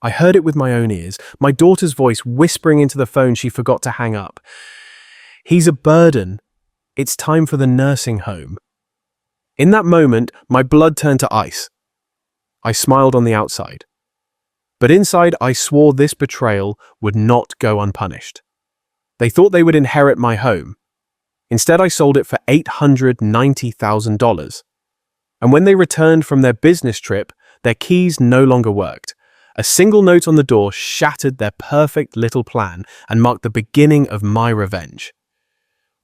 I heard it with my own ears, my daughter's voice whispering into the phone she forgot to hang up. He's a burden. It's time for the nursing home. In that moment, my blood turned to ice. I smiled on the outside. But inside, I swore this betrayal would not go unpunished. They thought they would inherit my home. Instead, I sold it for $890,000. And when they returned from their business trip, their keys no longer worked. A single note on the door shattered their perfect little plan and marked the beginning of my revenge.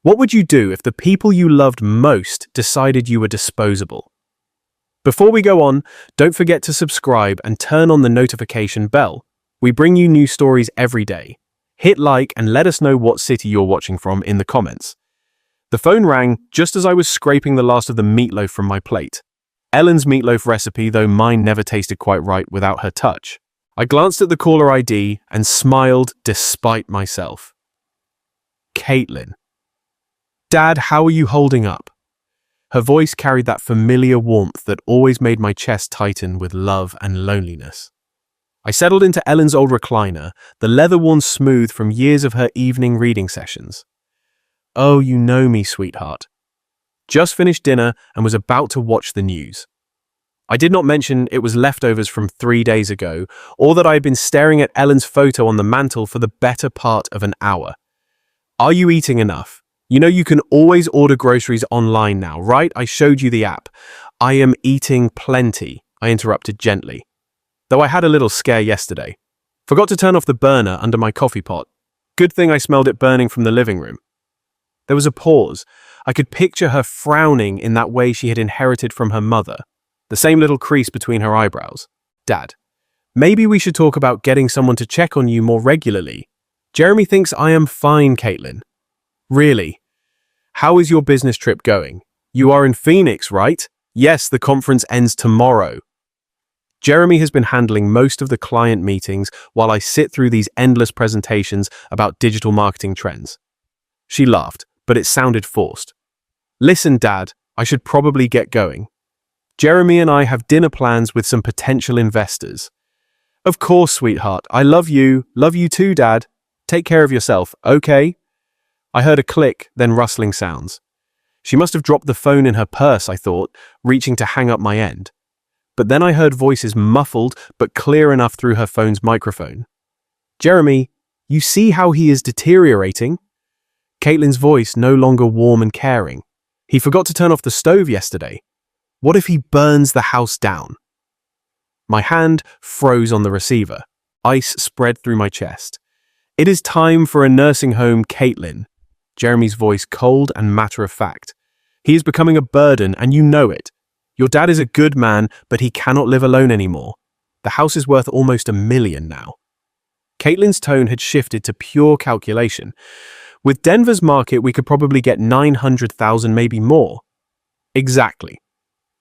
What would you do if the people you loved most decided you were disposable? Before we go on, don't forget to subscribe and turn on the notification bell. We bring you new stories every day. Hit like and let us know what city you're watching from in the comments. The phone rang just as I was scraping the last of the meatloaf from my plate. Ellen's meatloaf recipe, though mine never tasted quite right without her touch. I glanced at the caller ID and smiled despite myself. Caitlin. Dad, how are you holding up? Her voice carried that familiar warmth that always made my chest tighten with love and loneliness. I settled into Ellen's old recliner, the leather worn smooth from years of her evening reading sessions. Oh, you know me, sweetheart. Just finished dinner and was about to watch the news. I did not mention it was leftovers from 3 days ago, or that I had been staring at Ellen's photo on the mantel for the better part of an hour. Are you eating enough? You know you can always order groceries online now, right? I showed you the app. I am eating plenty, I interrupted gently. Though I had a little scare yesterday. Forgot to turn off the burner under my coffee pot. Good thing I smelled it burning from the living room. There was a pause. I could picture her frowning in that way she had inherited from her mother, the same little crease between her eyebrows. Dad, maybe we should talk about getting someone to check on you more regularly. Jeremy thinks I am fine, Caitlin. Really? How is your business trip going? You are in Phoenix, right? Yes, the conference ends tomorrow. Jeremy has been handling most of the client meetings while I sit through these endless presentations about digital marketing trends. She laughed, but it sounded forced. Listen, Dad, I should probably get going. Jeremy and I have dinner plans with some potential investors. Of course, sweetheart. I love you. Love you too, Dad. Take care of yourself, okay? I heard a click, then rustling sounds. She must have dropped the phone in her purse, I thought, reaching to hang up my end. But then I heard voices muffled but clear enough through her phone's microphone. Jeremy, you see how he is deteriorating? Caitlin's voice no longer warm and caring. He forgot to turn off the stove yesterday. What if he burns the house down? My hand froze on the receiver. Ice spread through my chest. It is time for a nursing home, Caitlin. Jeremy's voice cold and matter-of-fact. He is becoming a burden, and you know it. Your dad is a good man, but he cannot live alone anymore. The house is worth almost $1 million now. Caitlin's tone had shifted to pure calculation. With Denver's market, we could probably get $900,000, maybe more. Exactly.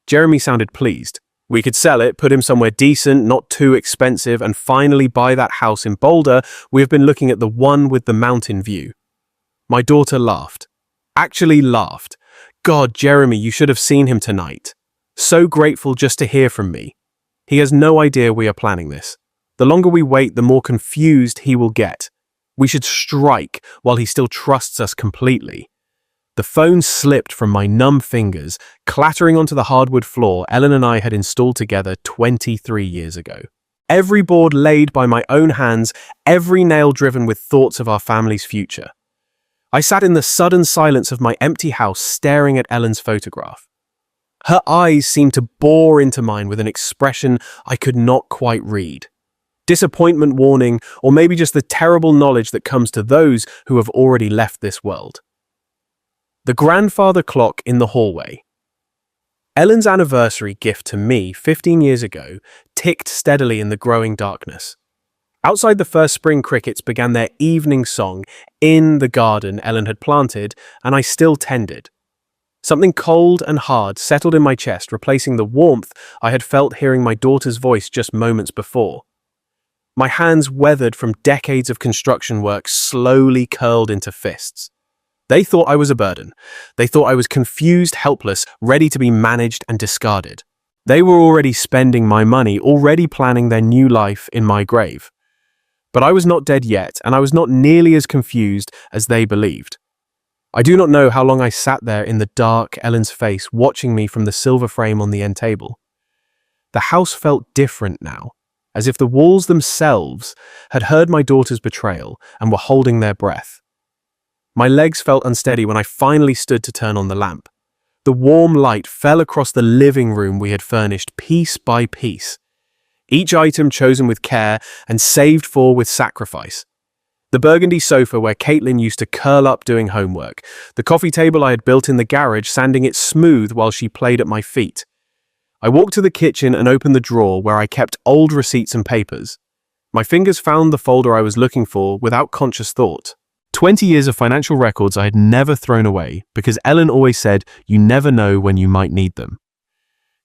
Jeremy sounded pleased. We could sell it, put him somewhere decent, not too expensive, and finally buy that house in Boulder. We have been looking at the one with the mountain view. My daughter laughed. Actually laughed. God, Jeremy, you should have seen him tonight. So grateful just to hear from me. He has no idea we are planning this. The longer we wait, the more confused he will get. We should strike while he still trusts us completely. The phone slipped from my numb fingers, clattering onto the hardwood floor Ellen and I had installed together 23 years ago. Every board laid by my own hands, every nail driven with thoughts of our family's future. I sat in the sudden silence of my empty house staring at Ellen's photograph. Her eyes seemed to bore into mine with an expression I could not quite read. Disappointment warning, or maybe just the terrible knowledge that comes to those who have already left this world. The grandfather clock in the hallway. Ellen's anniversary gift to me 15 years ago ticked steadily in the growing darkness. Outside, the first spring crickets began their evening song in the garden Ellen had planted, and I still tended. Something cold and hard settled in my chest, replacing the warmth I had felt hearing my daughter's voice just moments before. My hands, weathered from decades of construction work, slowly curled into fists. They thought I was a burden. They thought I was confused, helpless, ready to be managed and discarded. They were already spending my money, already planning their new life in my grave. But I was not dead yet, and I was not nearly as confused as they believed. I do not know how long I sat there in the dark, Ellen's face, watching me from the silver frame on the end table. The house felt different now, as if the walls themselves had heard my daughter's betrayal and were holding their breath. My legs felt unsteady when I finally stood to turn on the lamp. The warm light fell across the living room we had furnished piece by piece, each item chosen with care and saved for with sacrifice. The burgundy sofa where Caitlin used to curl up doing homework, the coffee table I had built in the garage, sanding it smooth while she played at my feet. I walked to the kitchen and opened the drawer where I kept old receipts and papers. My fingers found the folder I was looking for without conscious thought. 20 years of financial records I had never thrown away because Ellen always said you never know when you might need them.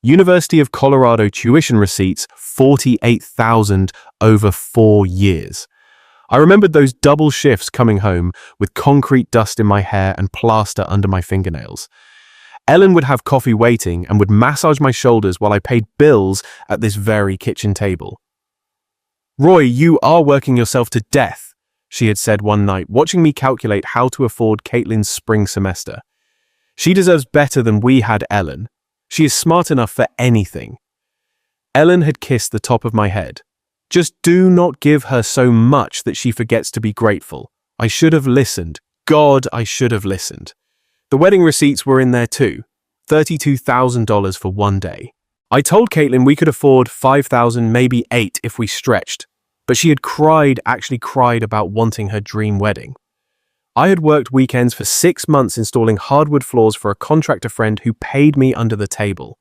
University of Colorado tuition receipts, $48,000 over 4 years. I remembered those double shifts coming home with concrete dust in my hair and plaster under my fingernails. Ellen would have coffee waiting and would massage my shoulders while I paid bills at this very kitchen table. "Roy, you are working yourself to death," she had said one night, watching me calculate how to afford Caitlin's spring semester. "She deserves better than we had, Ellen. She is smart enough for anything." Ellen had kissed the top of my head. "Just do not give her so much that she forgets to be grateful." I should have listened. God, I should have listened. The wedding receipts were in there too. $32,000 for one day. I told Caitlin we could afford $5,000, maybe $8,000 if we stretched, but she had actually cried about wanting her dream wedding. I had worked weekends for 6 months installing hardwood floors for a contractor friend who paid me under the table.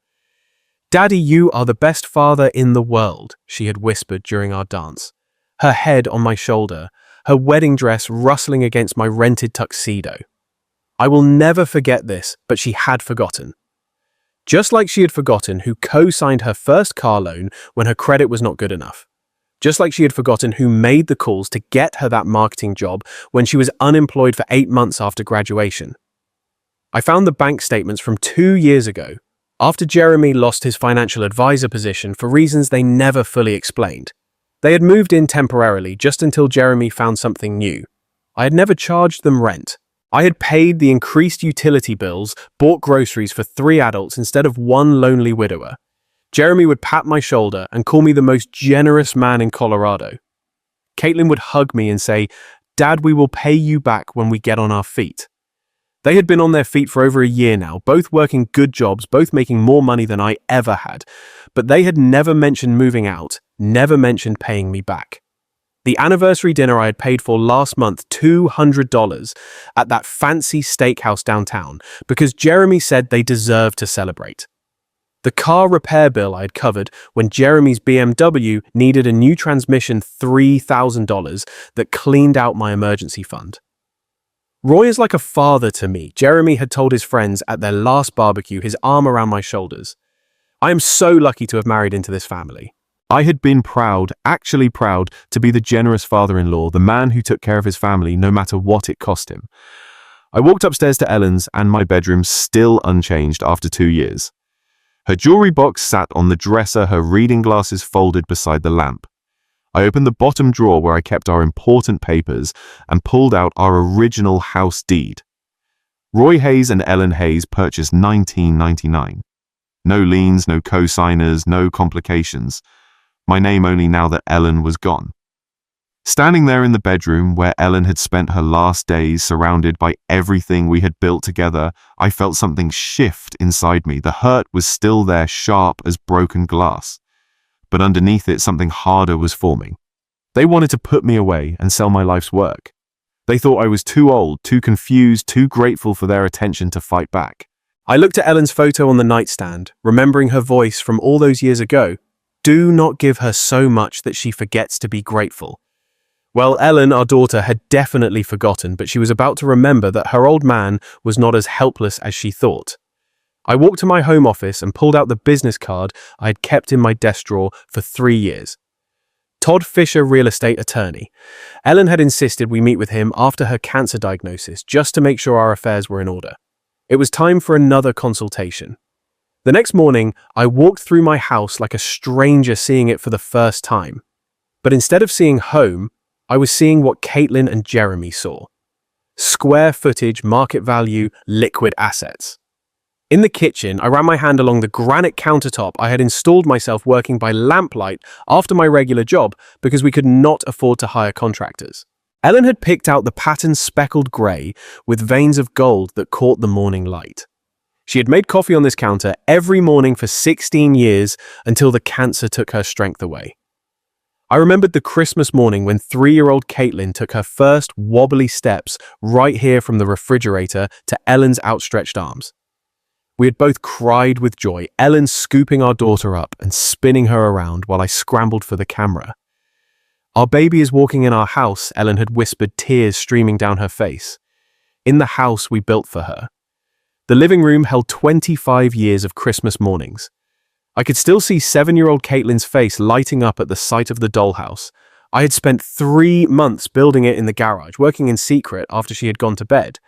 "Daddy, you are the best father in the world," she had whispered during our dance, her head on my shoulder, her wedding dress rustling against my rented tuxedo. I will never forget this, but she had forgotten. Just like she had forgotten who co-signed her first car loan when her credit was not good enough. Just like she had forgotten who made the calls to get her that marketing job when she was unemployed for 8 months after graduation. I found the bank statements from 2 years ago, after Jeremy lost his financial advisor position for reasons they never fully explained. They had moved in temporarily just until Jeremy found something new. I had never charged them rent. I had paid the increased utility bills, bought groceries for 3 adults instead of one lonely widower. Jeremy would pat my shoulder and call me the most generous man in Colorado. Caitlin would hug me and say, "Dad, we will pay you back when we get on our feet." They had been on their feet for over a year now, both working good jobs, both making more money than I ever had. But they had never mentioned moving out, never mentioned paying me back. The anniversary dinner I had paid for last month, $200, at that fancy steakhouse downtown, because Jeremy said they deserved to celebrate. The car repair bill I had covered when Jeremy's BMW needed a new transmission, $3,000, that cleaned out my emergency fund. Roy is like a father to me, Jeremy had told his friends at their last barbecue, his arm around my shoulders. I am so lucky to have married into this family. I had been proud, actually proud, to be the generous father-in-law, the man who took care of his family no matter what it cost him. I walked upstairs to Ellen's and my bedroom, still unchanged after 2 years. Her jewelry box sat on the dresser, her reading glasses folded beside the lamp. I opened the bottom drawer where I kept our important papers and pulled out our original house deed. Roy Hayes and Ellen Hayes purchased 1999. No liens, no co-signers, no complications. My name only now that Ellen was gone. Standing there in the bedroom where Ellen had spent her last days surrounded by everything we had built together, I felt something shift inside me. The hurt was still there, sharp as broken glass. But underneath it, something harder was forming. They wanted to put me away and sell my life's work. They thought I was too old, too confused, too grateful for their attention to fight back. I looked at Ellen's photo on the nightstand, remembering her voice from all those years ago. Do not give her so much that she forgets to be grateful. Well, Ellen, our daughter, had definitely forgotten, but she was about to remember that her old man was not as helpless as she thought. I walked to my home office and pulled out the business card I had kept in my desk drawer for 3 years. Todd Fisher, real estate attorney. Ellen had insisted we meet with him after her cancer diagnosis just to make sure our affairs were in order. It was time for another consultation. The next morning, I walked through my house like a stranger seeing it for the first time. But instead of seeing home, I was seeing what Caitlin and Jeremy saw. Square footage, market value, liquid assets. In the kitchen, I ran my hand along the granite countertop I had installed myself working by lamplight after my regular job because we could not afford to hire contractors. Ellen had picked out the patterned speckled grey with veins of gold that caught the morning light. She had made coffee on this counter every morning for 16 years until the cancer took her strength away. I remembered the Christmas morning when 3-year-old Caitlin took her first wobbly steps right here from the refrigerator to Ellen's outstretched arms. We had both cried with joy, Ellen scooping our daughter up and spinning her around while I scrambled for the camera. "Our baby is walking in our house," Ellen had whispered, tears streaming down her face. In the house we built for her. The living room held 25 years of Christmas mornings. I could still see 7-year-old Caitlin's face lighting up at the sight of the dollhouse. I had spent 3 months building it in the garage, working in secret after she had gone to bed.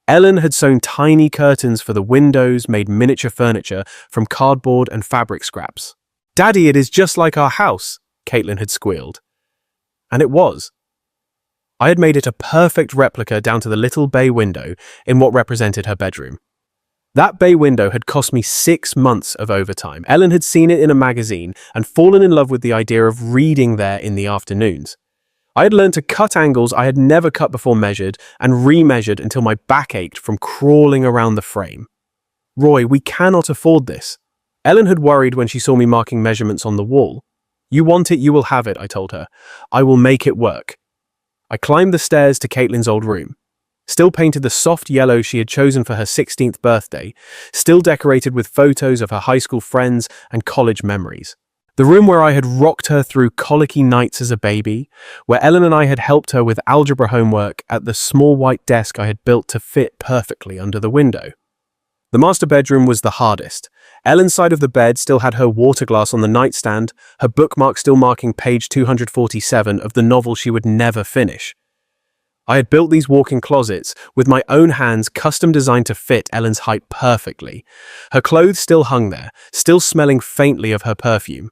Ellen had sewn tiny curtains for the windows, made miniature furniture from cardboard and fabric scraps. "Daddy, it is just like our house," Caitlin had squealed. And it was. I had made it a perfect replica down to the little bay window in what represented her bedroom. That bay window had cost me 6 months of overtime. Ellen had seen it in a magazine and fallen in love with the idea of reading there in the afternoons. I had learned to cut angles I had never cut before, measured and remeasured until my back ached from crawling around the frame. "Roy, we cannot afford this." Ellen had worried when she saw me marking measurements on the wall. "You want it, you will have it," I told her. "I will make it work." I climbed the stairs to Caitlin's old room. Still painted the soft yellow she had chosen for her 16th birthday, still decorated with photos of her high school friends and college memories. The room where I had rocked her through colicky nights as a baby, where Ellen and I had helped her with algebra homework at the small white desk I had built to fit perfectly under the window. The master bedroom was the hardest. Ellen's side of the bed still had her water glass on the nightstand, her bookmark still marking page 247 of the novel she would never finish. I had built these walk-in closets with my own hands, custom designed to fit Ellen's height perfectly. Her clothes still hung there, still smelling faintly of her perfume.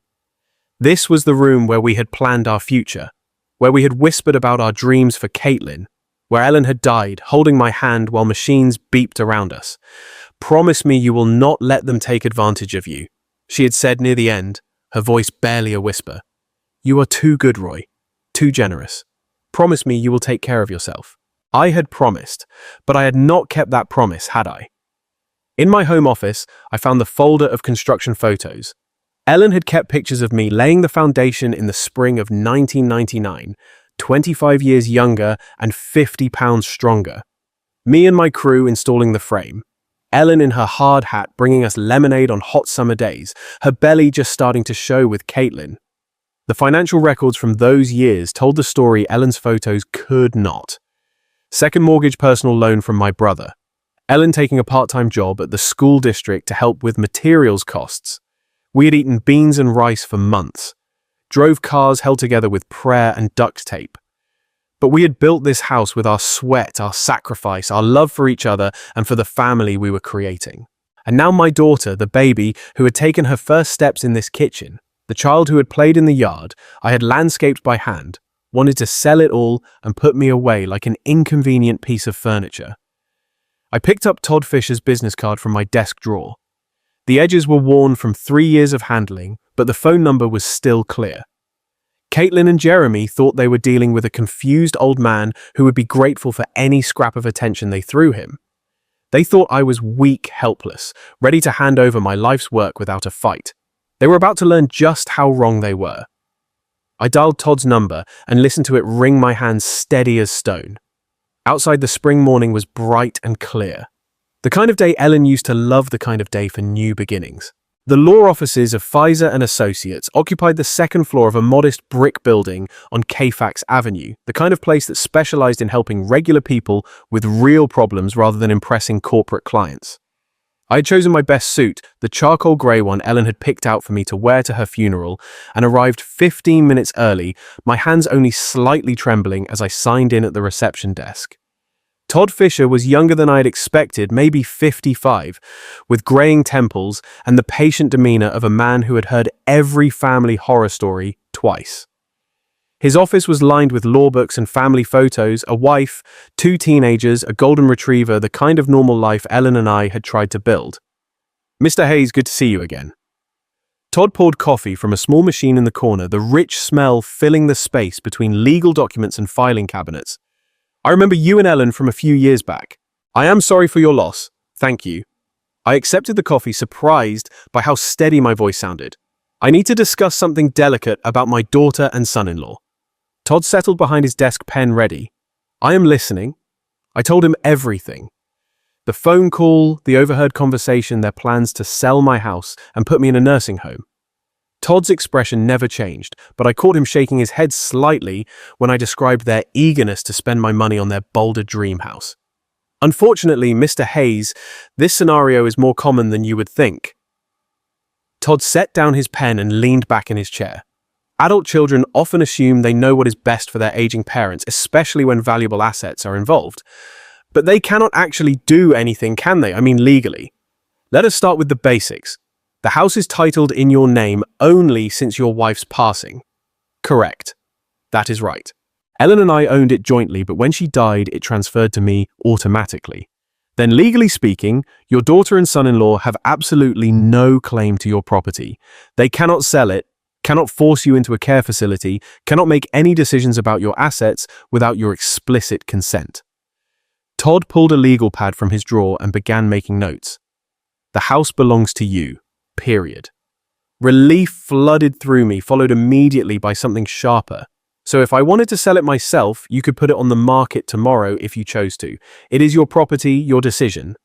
This was the room where we had planned our future, where we had whispered about our dreams for Caitlin, where Ellen had died, holding my hand while machines beeped around us. "Promise me you will not let them take advantage of you," she had said near the end, her voice barely a whisper. "You are too good, Roy, too generous. Promise me you will take care of yourself." I had promised, but I had not kept that promise, had I? In my home office, I found the folder of construction photos. Ellen had kept pictures of me laying the foundation in the spring of 1999, 25 years younger and 50 pounds stronger. Me and my crew installing the frame. Ellen in her hard hat bringing us lemonade on hot summer days, her belly just starting to show with Caitlin. The financial records from those years told the story Ellen's photos could not. Second mortgage personal loan from my brother. Ellen taking a part-time job at the school district to help with materials costs. We had eaten beans and rice for months. Drove cars held together with prayer and duct tape. But we had built this house with our sweat, our sacrifice, our love for each other and for the family we were creating. And now my daughter, the baby who had taken her first steps in this kitchen, the child who had played in the yard, I had landscaped by hand, wanted to sell it all and put me away like an inconvenient piece of furniture. I picked up Todd Fisher's business card from my desk drawer. The edges were worn from 3 years of handling, but the phone number was still clear. Caitlin and Jeremy thought they were dealing with a confused old man who would be grateful for any scrap of attention they threw him. They thought I was weak, helpless, ready to hand over my life's work without a fight. They were about to learn just how wrong they were. I dialed Todd's number and listened to it ring, my hands steady as stone. Outside, the spring morning was bright and clear. The kind of day Ellen used to love, the kind of day for new beginnings. The law offices of Pfizer and Associates occupied the second floor of a modest brick building on Fairfax Avenue, the kind of place that specialized in helping regular people with real problems rather than impressing corporate clients. I had chosen my best suit, the charcoal grey one Ellen had picked out for me to wear to her funeral, and arrived 15 minutes early, my hands only slightly trembling as I signed in at the reception desk. Todd Fisher was younger than I had expected, maybe 55, with graying temples and the patient demeanor of a man who had heard every family horror story twice. His office was lined with law books and family photos, a wife, two teenagers, a golden retriever, the kind of normal life Ellen and I had tried to build. "Mr. Hayes, good to see you again." Todd poured coffee from a small machine in the corner, the rich smell filling the space between legal documents and filing cabinets. "I remember you and Ellen from a few years back. I am sorry for your loss. Thank you." I accepted the coffee, surprised by how steady my voice sounded. "I need to discuss something delicate about my daughter and son-in-law." Todd settled behind his desk, pen ready. "I am listening." I told him everything. The phone call, the overheard conversation, their plans to sell my house and put me in a nursing home. Todd's expression never changed, but I caught him shaking his head slightly when I described their eagerness to spend my money on their Boulder dream house. "Unfortunately, Mr. Hayes, this scenario is more common than you would think." Todd set down his pen and leaned back in his chair. "Adult children often assume they know what is best for their aging parents, especially when valuable assets are involved. But they cannot actually do anything, can they? I mean, legally. Let us start with the basics. The house is titled in your name only since your wife's passing." "Correct. That is right. Ellen and I owned it jointly, but when she died, it transferred to me automatically. Then, legally speaking, your daughter and son-in-law have absolutely no claim to your property. They cannot sell it, cannot force you into a care facility, cannot make any decisions about your assets without your explicit consent." Todd pulled a legal pad from his drawer and began making notes. "The house belongs to you. Period." Relief flooded through me, followed immediately by something sharper. "So if I wanted to sell it myself, you could put it on the market tomorrow if you chose to. It is your property, your decision."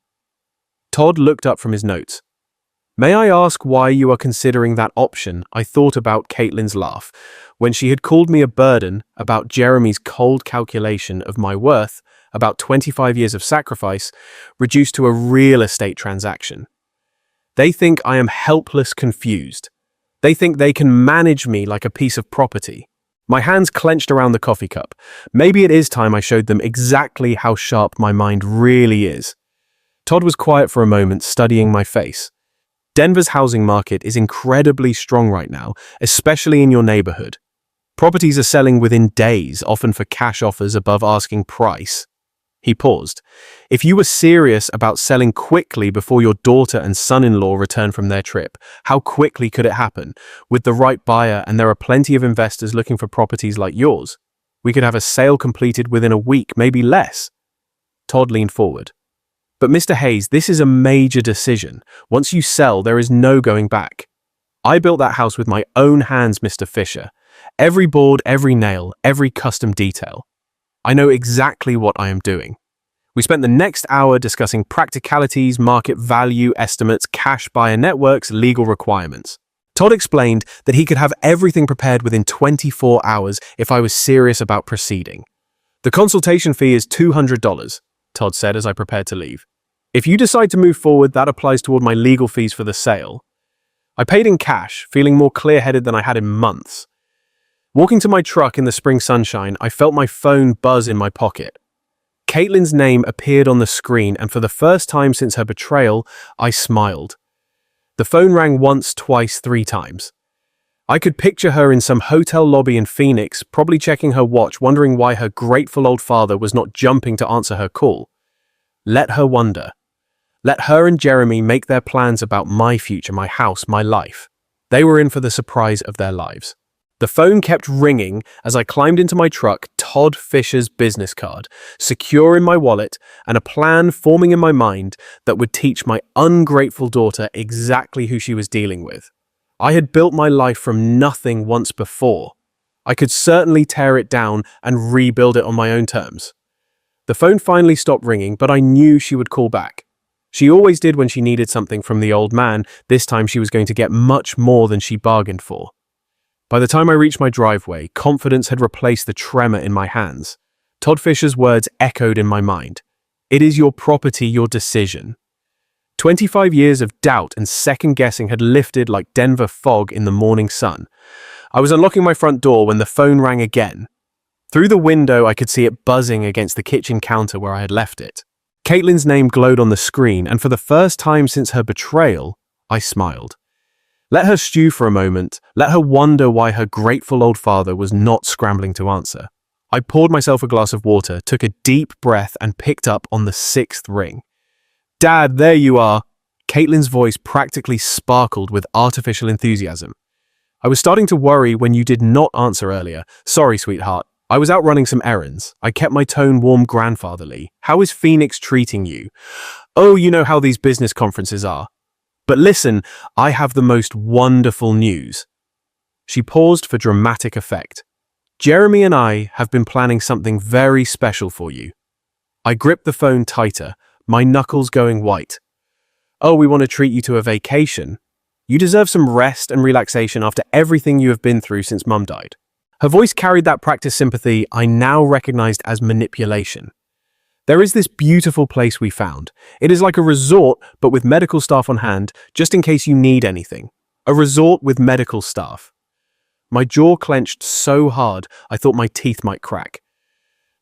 Todd looked up from his notes. "May I ask why you are considering that option?" I thought about Caitlin's laugh, when she had called me a burden, about Jeremy's cold calculation of my worth, about 25 years of sacrifice, reduced to a real estate transaction. They think I am helpless confused. They think they can manage me like a piece of property. My hands clenched around the coffee cup. Maybe it is time I showed them exactly how sharp my mind really is. Todd was quiet for a moment, studying my face. "Denver's housing market is incredibly strong right now, especially in your neighborhood. Properties are selling within days, often for cash offers above asking price." He paused. "If you were serious about selling quickly before your daughter and son-in-law return from their trip, how quickly could it happen? With the right buyer, and there are plenty of investors looking for properties like yours, we could have a sale completed within a week, maybe less." Todd leaned forward. "But Mr. Hayes, this is a major decision. Once you sell, there is no going back. I built that house with my own hands, Mr. Fisher. Every board, every nail, every custom detail. I know exactly what I am doing." We spent the next hour discussing practicalities, market value estimates, cash buyer networks, legal requirements. Todd explained that he could have everything prepared within 24 hours if I was serious about proceeding. "The consultation fee is $200, Todd said as I prepared to leave. "If you decide to move forward, that applies toward my legal fees for the sale." I paid in cash, feeling more clear-headed than I had in months. Walking to my truck in the spring sunshine, I felt my phone buzz in my pocket. Caitlin's name appeared on the screen, and for the first time since her betrayal, I smiled. The phone rang once, twice, 3 times. I could picture her in some hotel lobby in Phoenix, probably checking her watch, wondering why her grateful old father was not jumping to answer her call. Let her wonder. Let her and Jeremy make their plans about my future, my house, my life. They were in for the surprise of their lives. The phone kept ringing as I climbed into my truck, Todd Fisher's business card, secure in my wallet, and a plan forming in my mind that would teach my ungrateful daughter exactly who she was dealing with. I had built my life from nothing once before. I could certainly tear it down and rebuild it on my own terms. The phone finally stopped ringing, but I knew she would call back. She always did when she needed something from the old man. This time she was going to get much more than she bargained for. By the time I reached my driveway, confidence had replaced the tremor in my hands. Todd Fisher's words echoed in my mind. "It is your property, your decision." 25 years of doubt and second-guessing had lifted like Denver fog in the morning sun. I was unlocking my front door when the phone rang again. Through the window, I could see it buzzing against the kitchen counter where I had left it. Caitlin's name glowed on the screen, and for the first time since her betrayal, I smiled. Let her stew for a moment, let her wonder why her grateful old father was not scrambling to answer. I poured myself a glass of water, took a deep breath, and picked up on the sixth ring. "Dad, there you are!" Caitlin's voice practically sparkled with artificial enthusiasm. "I was starting to worry when you did not answer earlier. Sorry, sweetheart. I was out running some errands. I kept my tone warm grandfatherly. How is Phoenix treating you?" "Oh, you know how these business conferences are. But listen, I have the most wonderful news." She paused for dramatic effect. "Jeremy and I have been planning something very special for you." I gripped the phone tighter, my knuckles going white. "Oh, we want to treat you to a vacation. You deserve some rest and relaxation after everything you have been through since Mum died." Her voice carried that practiced sympathy I now recognized as manipulation. "There is this beautiful place we found. It is like a resort, but with medical staff on hand, just in case you need anything. A resort with medical staff." My jaw clenched so hard I thought my teeth might crack.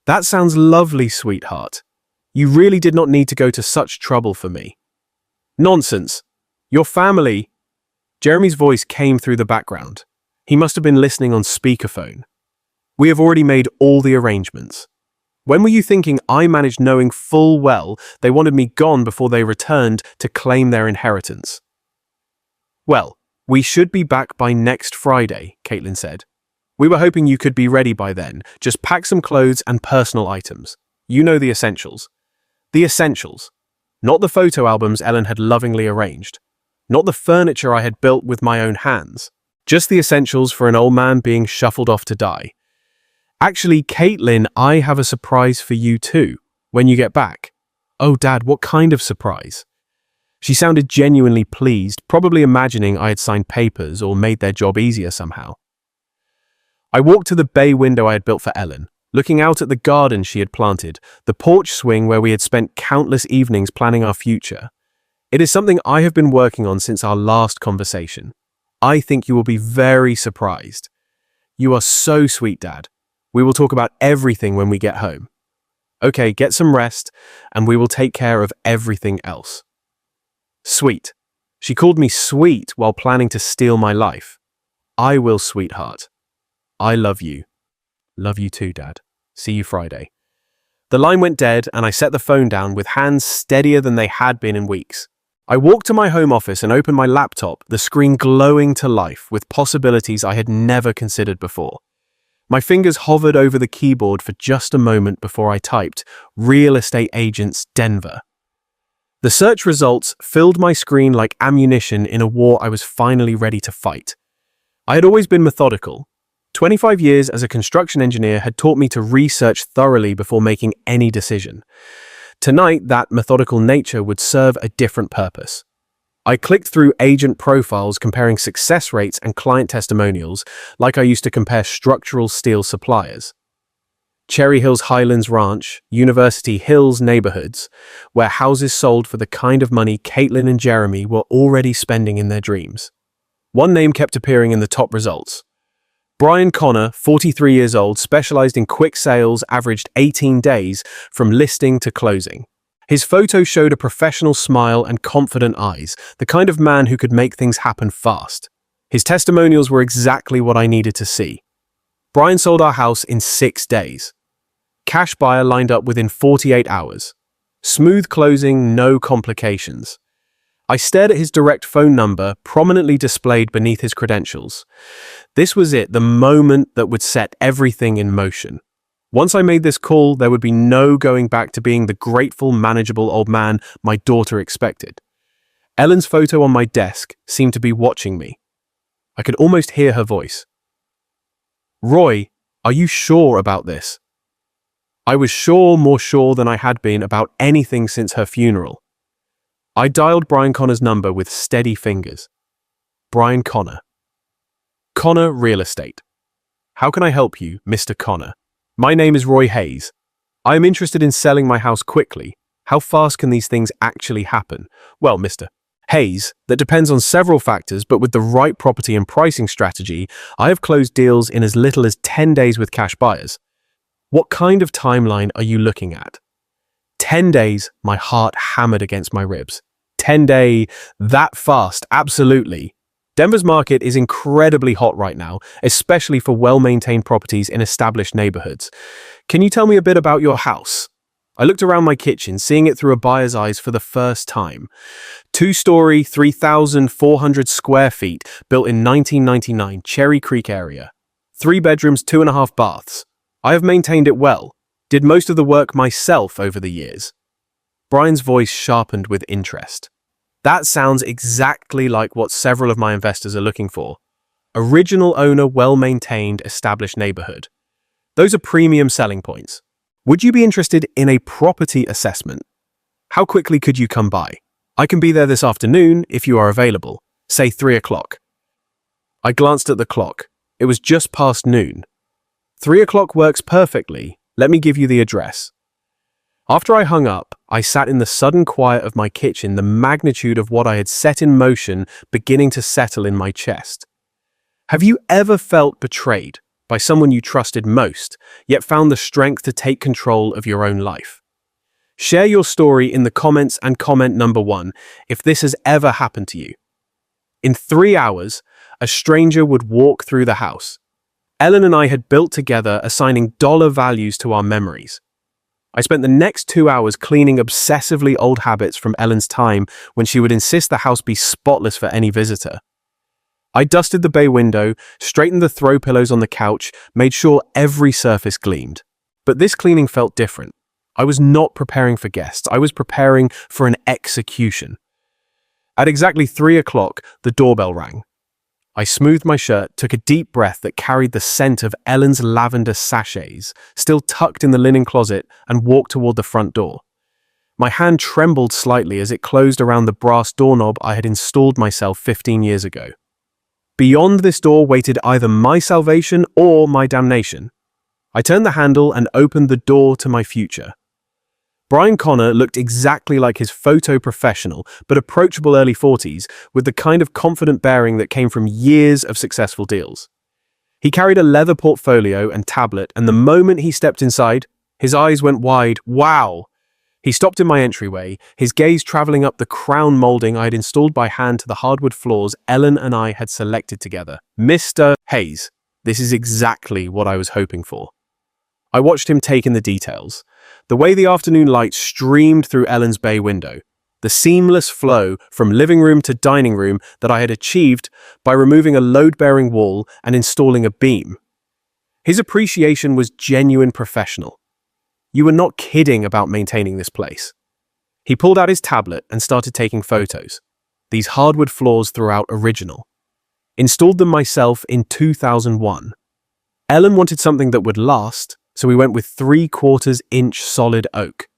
"That sounds lovely, sweetheart. You really did not need to go to such trouble for me." "Nonsense. Your family—" Jeremy's voice came through the background. He must have been listening on speakerphone. "We have already made all the arrangements. When were you thinking I managed knowing full well they wanted me gone before they returned to claim their inheritance?" "Well, we should be back by next Friday," Caitlin said. "We were hoping you could be ready by then. Just pack some clothes and personal items. You know the essentials." The essentials. Not the photo albums Ellen had lovingly arranged. Not the furniture I had built with my own hands. Just the essentials for an old man being shuffled off to die. "Actually, Caitlin, I have a surprise for you too, when you get back." "Oh, Dad, what kind of surprise?" She sounded genuinely pleased, probably imagining I had signed papers or made their job easier somehow. I walked to the bay window I had built for Ellen, looking out at the garden she had planted, the porch swing where we had spent countless evenings planning our future. "It is something I have been working on since our last conversation. I think you will be very surprised." "You are so sweet, Dad. We will talk about everything when we get home." "Okay, get some rest, and we will take care of everything else." Sweet. She called me sweet while planning to steal my life. "I will, sweetheart. I love you." "Love you too, Dad. See you Friday." The line went dead, and I set the phone down with hands steadier than they had been in weeks. I walked to my home office and opened my laptop, the screen glowing to life with possibilities I had never considered before. My fingers hovered over the keyboard for just a moment before I typed, "Real Estate Agents, Denver." The search results filled my screen like ammunition in a war I was finally ready to fight. I had always been methodical. 25 years as a construction engineer had taught me to research thoroughly before making any decision. Tonight, that methodical nature would serve a different purpose. I clicked through agent profiles comparing success rates and client testimonials like I used to compare structural steel suppliers. Cherry Hills Highlands Ranch, University Hills neighborhoods, where houses sold for the kind of money Caitlin and Jeremy were already spending in their dreams. One name kept appearing in the top results. Brian Connor, 43 years old, specialized in quick sales, averaged 18 days from listing to closing. His photo showed a professional smile and confident eyes, the kind of man who could make things happen fast. His testimonials were exactly what I needed to see. Brian sold our house in 6 days. Cash buyer lined up within 48 hours. Smooth closing, no complications. I stared at his direct phone number, prominently displayed beneath his credentials. This was it, the moment that would set everything in motion. Once I made this call, there would be no going back to being the grateful, manageable old man my daughter expected. Ellen's photo on my desk seemed to be watching me. I could almost hear her voice. "Roy, are you sure about this?" I was sure, more sure than I had been about anything since her funeral. I dialed Brian Connor's number with steady fingers. Brian Connor. "Connor Real Estate. How can I help you, Mr. Connor? My name is Roy Hayes. I am interested in selling my house quickly. How fast can these things actually happen?" "Well, Mr. Hayes, that depends on several factors, but with the right property and pricing strategy, I have closed deals in as little as 10 days with cash buyers." What kind of timeline are you looking at? 10 days, my heart hammered against my ribs. 10-day, that fast, absolutely. Denver's market is incredibly hot right now, especially for well-maintained properties in established neighborhoods. Can you tell me a bit about your house? I looked around my kitchen, seeing it through a buyer's eyes for the first time. Two-story, 3,400 square feet, built in 1999, Cherry Creek area. 3 bedrooms, 2.5 baths. I have maintained it well. Did most of the work myself over the years. Brian's voice sharpened with interest. That sounds exactly like what several of my investors are looking for. Original owner, well-maintained, established neighborhood. Those are premium selling points. Would you be interested in a property assessment? How quickly could you come by? I can be there this afternoon if you are available, say 3 o'clock. I glanced at the clock. It was just past noon. 3 o'clock works perfectly. Let me give you the address. After I hung up, I sat in the sudden quiet of my kitchen, the magnitude of what I had set in motion beginning to settle in my chest. Have you ever felt betrayed by someone you trusted most, yet found the strength to take control of your own life? Share your story in the comments and comment number 1 if this has ever happened to you. In 3 hours, a stranger would walk through the house. Ellen and I had built together, assigning dollar values to our memories. I spent the next 2 hours cleaning obsessively old habits from Ellen's time when she would insist the house be spotless for any visitor. I dusted the bay window, straightened the throw pillows on the couch, made sure every surface gleamed. But this cleaning felt different. I was not preparing for guests. I was preparing for an execution. At exactly 3 o'clock, the doorbell rang. I smoothed my shirt, took a deep breath that carried the scent of Ellen's lavender sachets, still tucked in the linen closet, and walked toward the front door. My hand trembled slightly as it closed around the brass doorknob I had installed myself 15 years ago. Beyond this door waited either my salvation or my damnation. I turned the handle and opened the door to my future. Brian Connor looked exactly like his photo professional, but approachable early 40s, with the kind of confident bearing that came from years of successful deals. He carried a leather portfolio and tablet, and the moment he stepped inside, his eyes went wide. Wow! He stopped in my entryway, his gaze traveling up the crown molding I had installed by hand to the hardwood floors Ellen and I had selected together. Mr. Hayes, this is exactly what I was hoping for. I watched him take in the details. The way the afternoon light streamed through Ellen's bay window, the seamless flow from living room to dining room that I had achieved by removing a load-bearing wall and installing a beam. His appreciation was genuine professional. You were not kidding about maintaining this place. He pulled out his tablet and started taking photos. These hardwood floors throughout original. Installed them myself in 2001. Ellen wanted something that would last, so we went with 3/4-inch solid oak.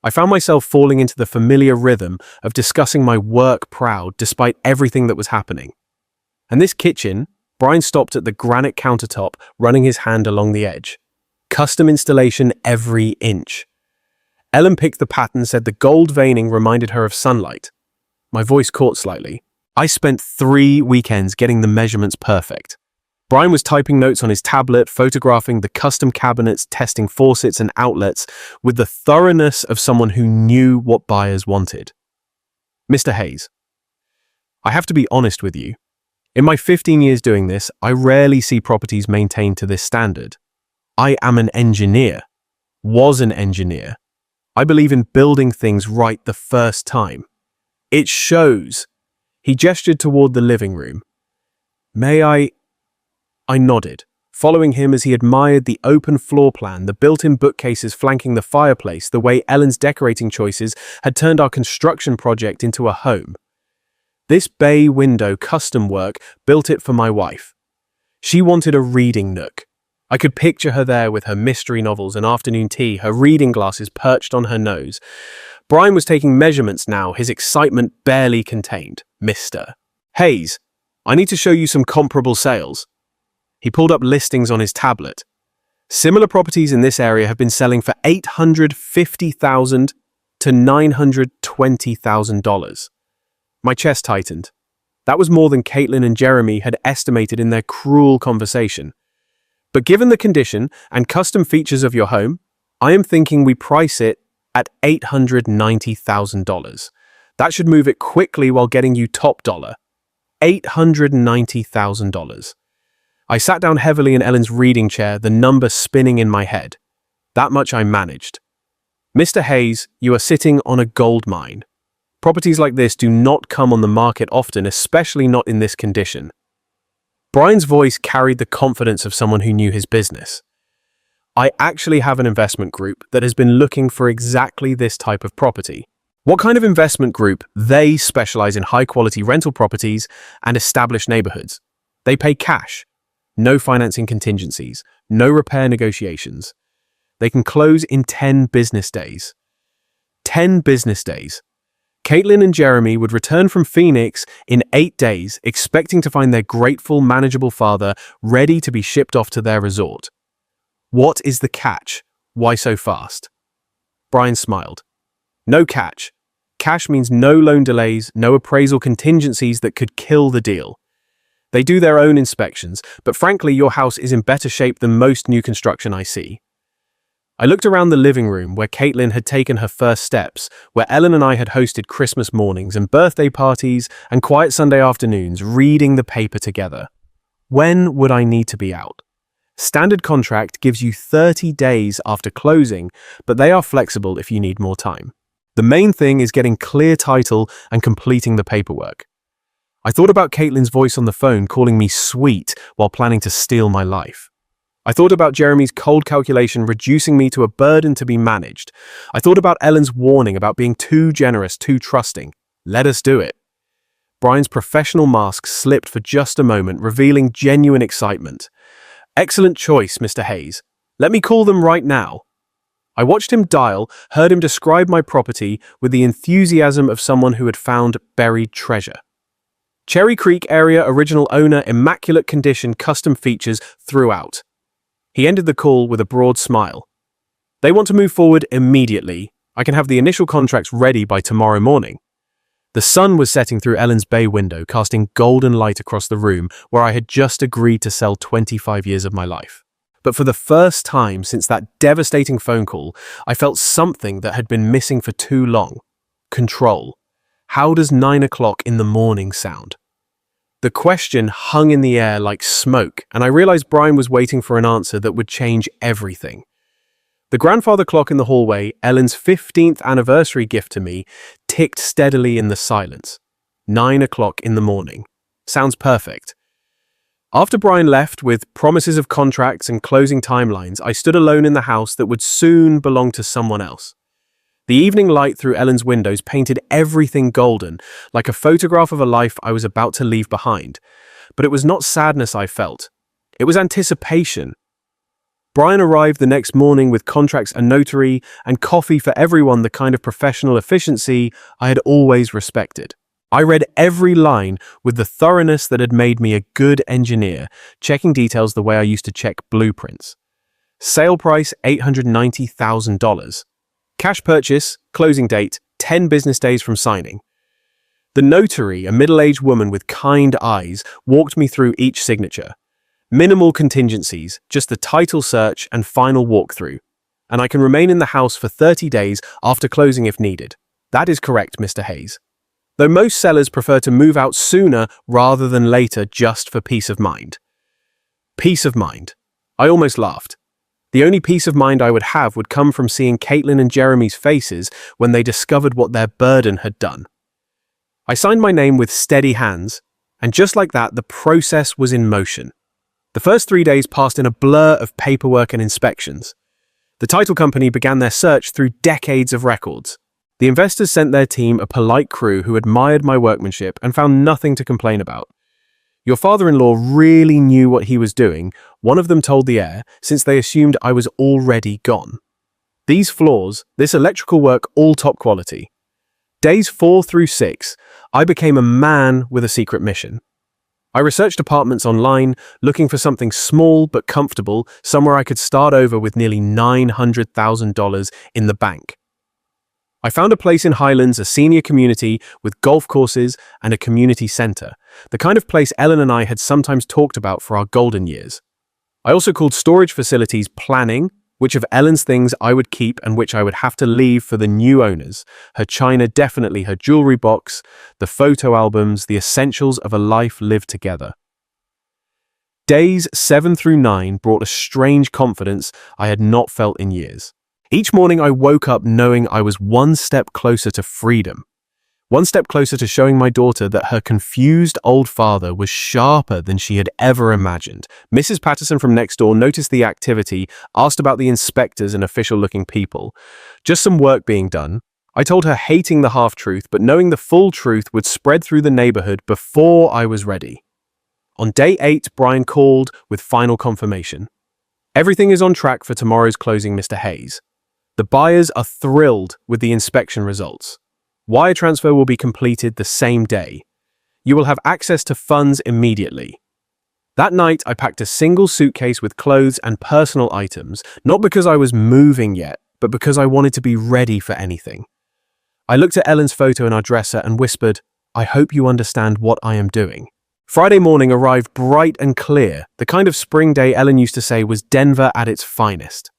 I found myself falling into the familiar rhythm of discussing my work proud despite everything that was happening. And this kitchen, Brian stopped at the granite countertop, running his hand along the edge. Custom installation every inch. Ellen picked the pattern, said the gold veining reminded her of sunlight. My voice caught slightly. I spent 3 weekends getting the measurements perfect. Brian was typing notes on his tablet, photographing the custom cabinets, testing faucets and outlets with the thoroughness of someone who knew what buyers wanted. Mr. Hayes, I have to be honest with you. In my 15 years doing this, I rarely see properties maintained to this standard. I am an engineer, was an engineer. I believe in building things right the first time. It shows. He gestured toward the living room. May I nodded, following him as he admired the open floor plan, the built-in bookcases flanking the fireplace, the way Ellen's decorating choices had turned our construction project into a home. This bay window custom work built it for my wife. She wanted a reading nook. I could picture her there with her mystery novels and afternoon tea, her reading glasses perched on her nose. Brian was taking measurements now, his excitement barely contained. Mr. Hayes, I need to show you some comparable sales. He pulled up listings on his tablet. Similar properties in this area have been selling for $850,000 to $920,000. My chest tightened. That was more than Caitlin and Jeremy had estimated in their cruel conversation. But given the condition and custom features of your home, I am thinking we price it at $890,000. That should move it quickly while getting you top dollar. $890,000. I sat down heavily in Ellen's reading chair, the number spinning in my head. That much I managed. Mr. Hayes, you are sitting on a gold mine. Properties like this do not come on the market often, especially not in this condition. Brian's voice carried the confidence of someone who knew his business. I actually have an investment group that has been looking for exactly this type of property. What kind of investment group? They specialize in high-quality rental properties and established neighborhoods. They pay cash. No financing contingencies. No repair negotiations. They can close in 10 business days. 10 business days. Caitlin and Jeremy would return from Phoenix in 8 days, expecting to find their grateful, manageable father ready to be shipped off to their resort. What is the catch? Why so fast? Brian smiled. No catch. Cash means no loan delays, no appraisal contingencies that could kill the deal. They do their own inspections, but frankly, your house is in better shape than most new construction I see. I looked around the living room where Caitlin had taken her first steps, where Ellen and I had hosted Christmas mornings and birthday parties and quiet Sunday afternoons reading the paper together. When would I need to be out? Standard contract gives you 30 days after closing, but they are flexible if you need more time. The main thing is getting clear title and completing the paperwork. I thought about Caitlin's voice on the phone calling me sweet while planning to steal my life. I thought about Jeremy's cold calculation reducing me to a burden to be managed. I thought about Ellen's warning about being too generous, too trusting. Let us do it. Brian's professional mask slipped for just a moment, revealing genuine excitement. Excellent choice, Mr. Hayes. Let me call them right now. I watched him dial, heard him describe my property with the enthusiasm of someone who had found buried treasure. Cherry Creek area, original owner, immaculate condition, custom features throughout. He ended the call with a broad smile. They want to move forward immediately. I can have the initial contracts ready by tomorrow morning. The sun was setting through Ellen's bay window, casting golden light across the room where I had just agreed to sell 25 years of my life. But for the first time since that devastating phone call, I felt something that had been missing for too long. Control. How does 9 o'clock in the morning sound? The question hung in the air like smoke, and I realized Brian was waiting for an answer that would change everything. The grandfather clock in the hallway, Ellen's 15th anniversary gift to me, ticked steadily in the silence. 9 o'clock in the morning. Sounds perfect. After Brian left with promises of contracts and closing timelines, I stood alone in the house that would soon belong to someone else. The evening light through Ellen's windows painted everything golden, like a photograph of a life I was about to leave behind. But it was not sadness I felt. It was anticipation. Brian arrived the next morning with contracts, a notary, and coffee for everyone, the kind of professional efficiency I had always respected. I read every line with the thoroughness that had made me a good engineer, checking details the way I used to check blueprints. Sale price $890,000. Cash purchase, closing date, 10 business days from signing. The notary, a middle-aged woman with kind eyes, walked me through each signature. Minimal contingencies, just the title search and final walkthrough. And I can remain in the house for 30 days after closing if needed. That is correct, Mr. Hayes. Though most sellers prefer to move out sooner rather than later just for peace of mind. Peace of mind. I almost laughed. The only peace of mind I would have would come from seeing Caitlin and Jeremy's faces when they discovered what their burden had done. I signed my name with steady hands, and just like that, the process was in motion. The first 3 days passed in a blur of paperwork and inspections. The title company began their search through decades of records. The investors sent their team a polite crew who admired my workmanship and found nothing to complain about. Your father-in-law really knew what he was doing, one of them told the heir, since they assumed I was already gone. These floors, this electrical work, all top quality. Days 4 through 6, I became a man with a secret mission. I researched apartments online, looking for something small but comfortable, somewhere I could start over with nearly $900,000 in the bank. I found a place in Highlands, a senior community with golf courses and a community center, the kind of place Ellen and I had sometimes talked about for our golden years. I also called storage facilities planning, which of Ellen's things I would keep and which I would have to leave for the new owners. Her china, definitely her jewelry box, the photo albums, the essentials of a life lived together. Days 7 through 9 brought a strange confidence I had not felt in years. Each morning I woke up knowing I was one step closer to freedom. One step closer to showing my daughter that her confused old father was sharper than she had ever imagined. Mrs. Patterson from next door noticed the activity, asked about the inspectors and official-looking people. Just some work being done. I told her hating the half-truth, but knowing the full truth would spread through the neighborhood before I was ready. On day 8, Brian called with final confirmation. Everything is on track for tomorrow's closing, Mr. Hayes. The buyers are thrilled with the inspection results. Wire transfer will be completed the same day. You will have access to funds immediately. That night, I packed a single suitcase with clothes and personal items, not because I was moving yet, but because I wanted to be ready for anything. I looked at Ellen's photo in our dresser and whispered, "I hope you understand what I am doing." Friday morning arrived bright and clear, the kind of spring day Ellen used to say was Denver at its finest.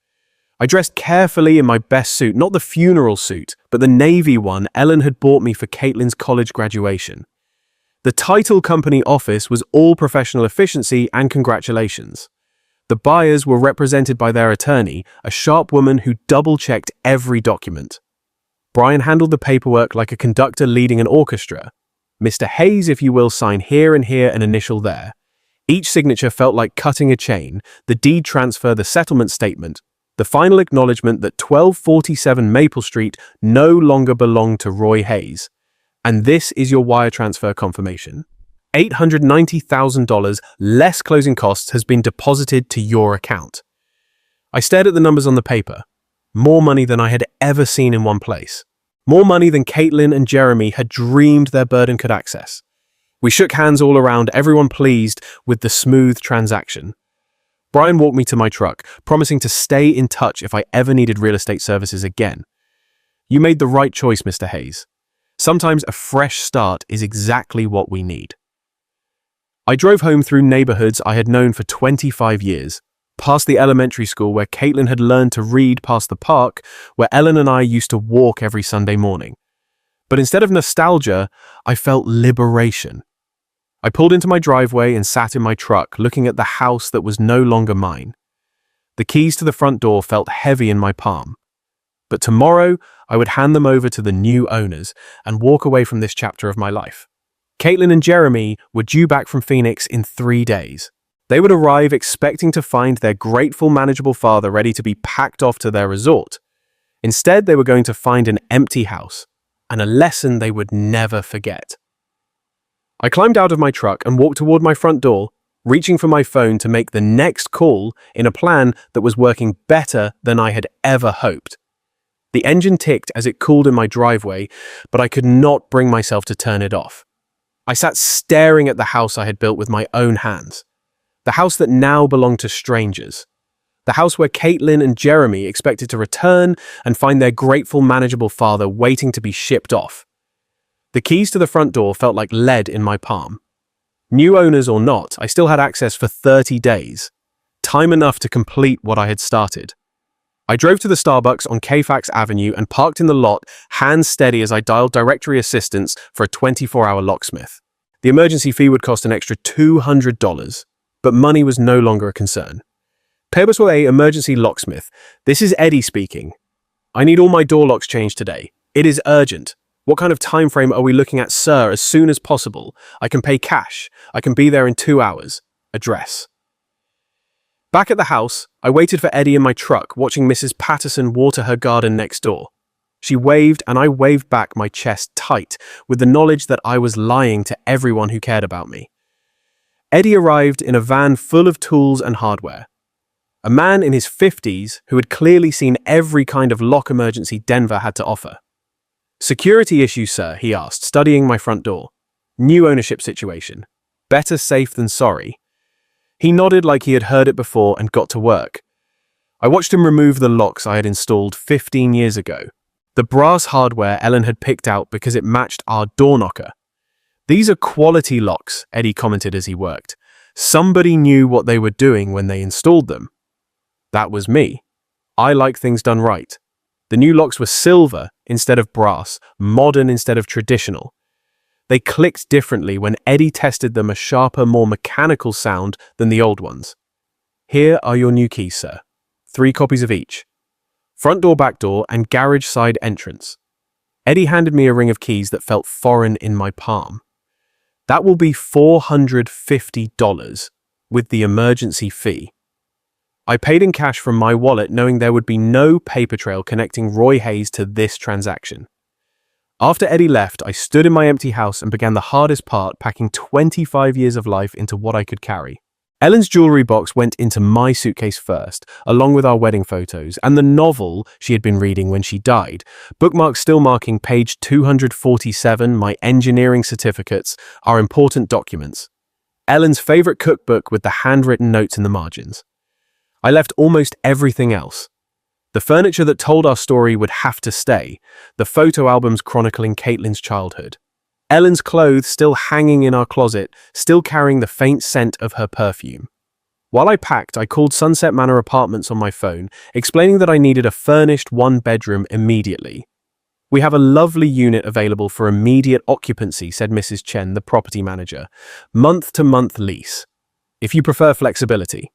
I dressed carefully in my best suit, not the funeral suit, but the navy one Ellen had bought me for Caitlin's college graduation. The title company office was all professional efficiency and congratulations. The buyers were represented by their attorney, a sharp woman who double-checked every document. Brian handled the paperwork like a conductor leading an orchestra. Mr. Hayes, if you will, sign here and here and initial there. Each signature felt like cutting a chain, the deed transfer, the settlement statement, the final acknowledgement that 1247 Maple Street no longer belonged to Roy Hayes. And this is your wire transfer confirmation. $890,000 less closing costs has been deposited to your account. I stared at the numbers on the paper. More money than I had ever seen in one place. More money than Caitlin and Jeremy had dreamed their burden could access. We shook hands all around, everyone pleased with the smooth transaction. Brian walked me to my truck, promising to stay in touch if I ever needed real estate services again. You made the right choice, Mr. Hayes. Sometimes a fresh start is exactly what we need. I drove home through neighborhoods I had known for 25 years, past the elementary school where Caitlin had learned to read, past the park where Ellen and I used to walk every Sunday morning. But instead of nostalgia, I felt liberation. I pulled into my driveway and sat in my truck, looking at the house that was no longer mine. The keys to the front door felt heavy in my palm. But tomorrow, I would hand them over to the new owners and walk away from this chapter of my life. Caitlin and Jeremy were due back from Phoenix in 3 days. They would arrive expecting to find their grateful, manageable father ready to be packed off to their resort. Instead, they were going to find an empty house, and a lesson they would never forget. I climbed out of my truck and walked toward my front door, reaching for my phone to make the next call in a plan that was working better than I had ever hoped. The engine ticked as it cooled in my driveway, but I could not bring myself to turn it off. I sat staring at the house I had built with my own hands. The house that now belonged to strangers. The house where Caitlin and Jeremy expected to return and find their grateful, manageable father waiting to be shipped off. The keys to the front door felt like lead in my palm. New owners or not, I still had access for 30 days. Time enough to complete what I had started. I drove to the Starbucks on Kfax Avenue and parked in the lot, hands steady as I dialed directory assistance for a 24-hour locksmith. The emergency fee would cost an extra $200. But money was no longer a concern. Purposeful A emergency locksmith. This is Eddie speaking. I need all my door locks changed today. It is urgent. What kind of time frame are we looking at, sir? As soon as possible. I can pay cash. I can be there in 2 hours. Address. Back at the house, I waited for Eddie in my truck, watching Mrs. Patterson water her garden next door. She waved and I waved back, my chest tight, with the knowledge that I was lying to everyone who cared about me. Eddie arrived in a van full of tools and hardware. A man in his 50s who had clearly seen every kind of lock emergency Denver had to offer. Security issue, sir, he asked, studying my front door. New ownership situation. Better safe than sorry. He nodded like he had heard it before and got to work. I watched him remove the locks I had installed 15 years ago. The brass hardware Ellen had picked out because it matched our door knocker. These are quality locks, Eddie commented as he worked. Somebody knew what they were doing when they installed them. That was me. I like things done right. The new locks were silver instead of brass, modern instead of traditional. They clicked differently when Eddie tested them, a sharper, more mechanical sound than the old ones. Here are your new keys, sir. 3 copies of each. Front door, back door, and garage side entrance. Eddie handed me a ring of keys that felt foreign in my palm. That will be $450 with the emergency fee. I paid in cash from my wallet, knowing there would be no paper trail connecting Roy Hayes to this transaction. After Eddie left, I stood in my empty house and began the hardest part, packing 25 years of life into what I could carry. Ellen's jewelry box went into my suitcase first, along with our wedding photos and the novel she had been reading when she died, bookmarks still marking page 247, my engineering certificates, our important documents. Ellen's favorite cookbook with the handwritten notes in the margins. I left almost everything else. The furniture that told our story would have to stay, the photo albums chronicling Caitlin's childhood. Ellen's clothes still hanging in our closet, still carrying the faint scent of her perfume. While I packed, I called Sunset Manor Apartments on my phone, explaining that I needed a furnished 1-bedroom immediately. "We have a lovely unit available for immediate occupancy," said Mrs. Chen, the property manager. "Month-to-month lease. If you prefer flexibility."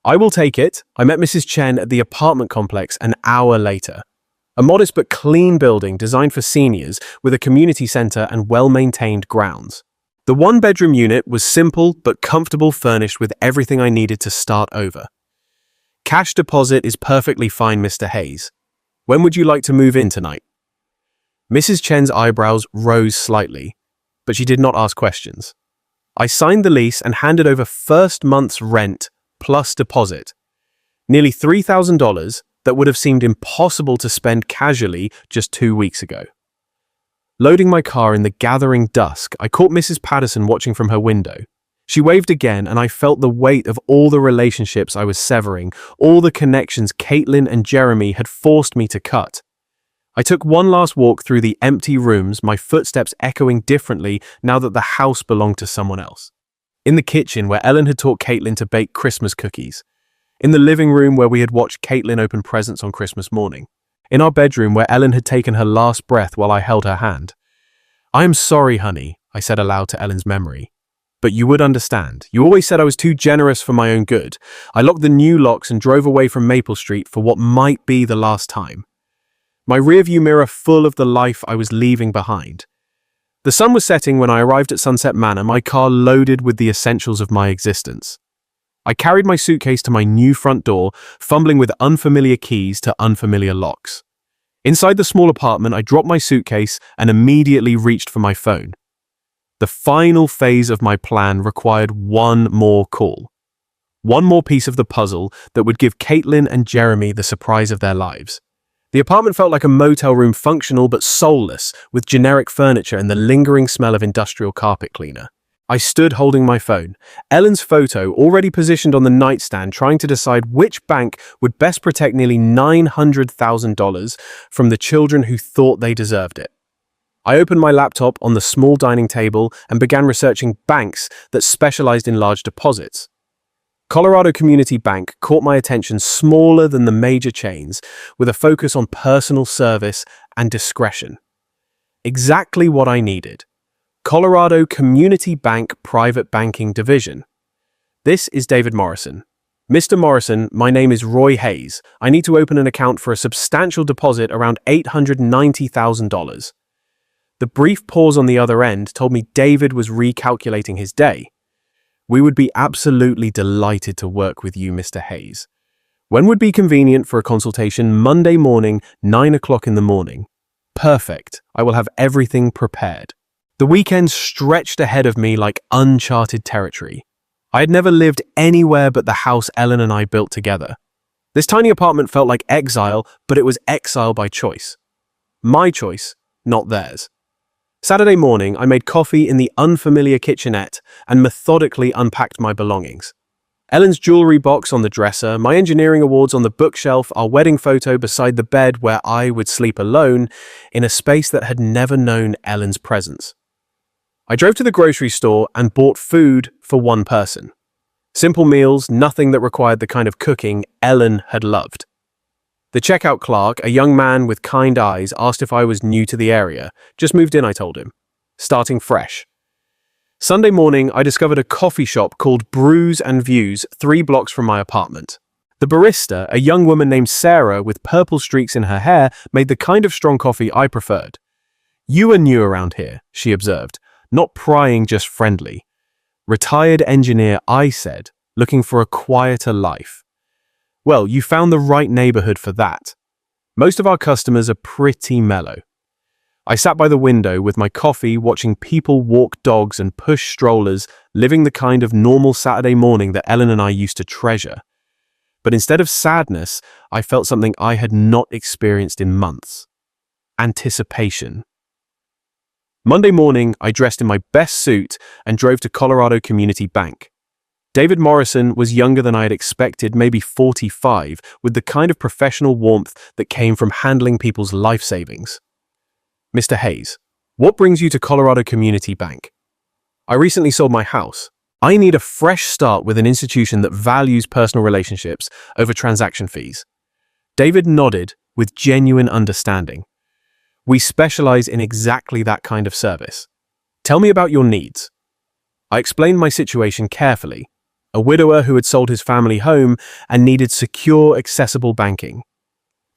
"I will take it." I met Mrs. Chen at the apartment complex an hour later. A modest but clean building designed for seniors with a community center and well-maintained grounds. The 1-bedroom unit was simple but comfortable, furnished with everything I needed to start over. "Cash deposit is perfectly fine, Mr. Hayes. When would you like to move in tonight?" Mrs. Chen's eyebrows rose slightly, but she did not ask questions. I signed the lease and handed over first month's rent plus deposit. Nearly $3,000 that would have seemed impossible to spend casually just 2 weeks ago. Loading my car in the gathering dusk, I caught Mrs. Patterson watching from her window. She waved again, and I felt the weight of all the relationships I was severing, all the connections Caitlin and Jeremy had forced me to cut. I took one last walk through the empty rooms, my footsteps echoing differently now that the house belonged to someone else. In the kitchen, where Ellen had taught Caitlin to bake Christmas cookies. In the living room, where we had watched Caitlin open presents on Christmas morning. In our bedroom, where Ellen had taken her last breath while I held her hand. "I am sorry, honey," I said aloud to Ellen's memory. "But you would understand. You always said I was too generous for my own good." I locked the new locks and drove away from Maple Street for what might be the last time. My rearview mirror full of the life I was leaving behind. The sun was setting when I arrived at Sunset Manor, my car loaded with the essentials of my existence. I carried my suitcase to my new front door, fumbling with unfamiliar keys to unfamiliar locks. Inside the small apartment, I dropped my suitcase and immediately reached for my phone. The final phase of my plan required one more call. One more piece of the puzzle that would give Caitlin and Jeremy the surprise of their lives. The apartment felt like a motel room, functional but soulless, with generic furniture and the lingering smell of industrial carpet cleaner. I stood holding my phone, Ellen's photo already positioned on the nightstand, trying to decide which bank would best protect nearly $900,000 from the children who thought they deserved it. I opened my laptop on the small dining table and began researching banks that specialized in large deposits. Colorado Community Bank caught my attention, smaller than the major chains, with a focus on personal service and discretion. Exactly what I needed. Colorado Community Bank Private Banking Division. "This is David Morrison. Mr. Morrison, my name is Roy Hayes. I need to open an account for a substantial deposit around $890,000. The brief pause on the other end told me David was recalculating his day. "We would be absolutely delighted to work with you, Mr. Hayes. When would be convenient for a consultation? Monday morning, 9 o'clock in the morning. Perfect. I will have everything prepared." The weekend stretched ahead of me like uncharted territory. I had never lived anywhere but the house Ellen and I built together. This tiny apartment felt like exile, but it was exile by choice. My choice, not theirs. Saturday morning, I made coffee in the unfamiliar kitchenette and methodically unpacked my belongings. Ellen's jewelry box on the dresser, my engineering awards on the bookshelf, our wedding photo beside the bed where I would sleep alone in a space that had never known Ellen's presence. I drove to the grocery store and bought food for one person. Simple meals, nothing that required the kind of cooking Ellen had loved. The checkout clerk, a young man with kind eyes, asked if I was new to the area. Just moved in, I told him. Starting fresh. Sunday morning, I discovered a coffee shop called Brews and Views 3 blocks from my apartment. The barista, a young woman named Sarah with purple streaks in her hair, made the kind of strong coffee I preferred. "You are new around here," she observed, not prying, just friendly. "Retired engineer," I said, looking for a quieter life. "Well, you found the right neighborhood for that. Most of our customers are pretty mellow." I sat by the window with my coffee, watching people walk dogs and push strollers, living the kind of normal Saturday morning that Ellen and I used to treasure. But instead of sadness, I felt something I had not experienced in months. Anticipation. Monday morning, I dressed in my best suit and drove to Colorado Community Bank. David Morrison was younger than I had expected, maybe 45, with the kind of professional warmth that came from handling people's life savings. "Mr. Hayes, what brings you to Colorado Community Bank?" "I recently sold my house. I need a fresh start with an institution that values personal relationships over transaction fees." David nodded with genuine understanding. "We specialize in exactly that kind of service. Tell me about your needs." I explained my situation carefully. A widower who had sold his family home and needed secure, accessible banking.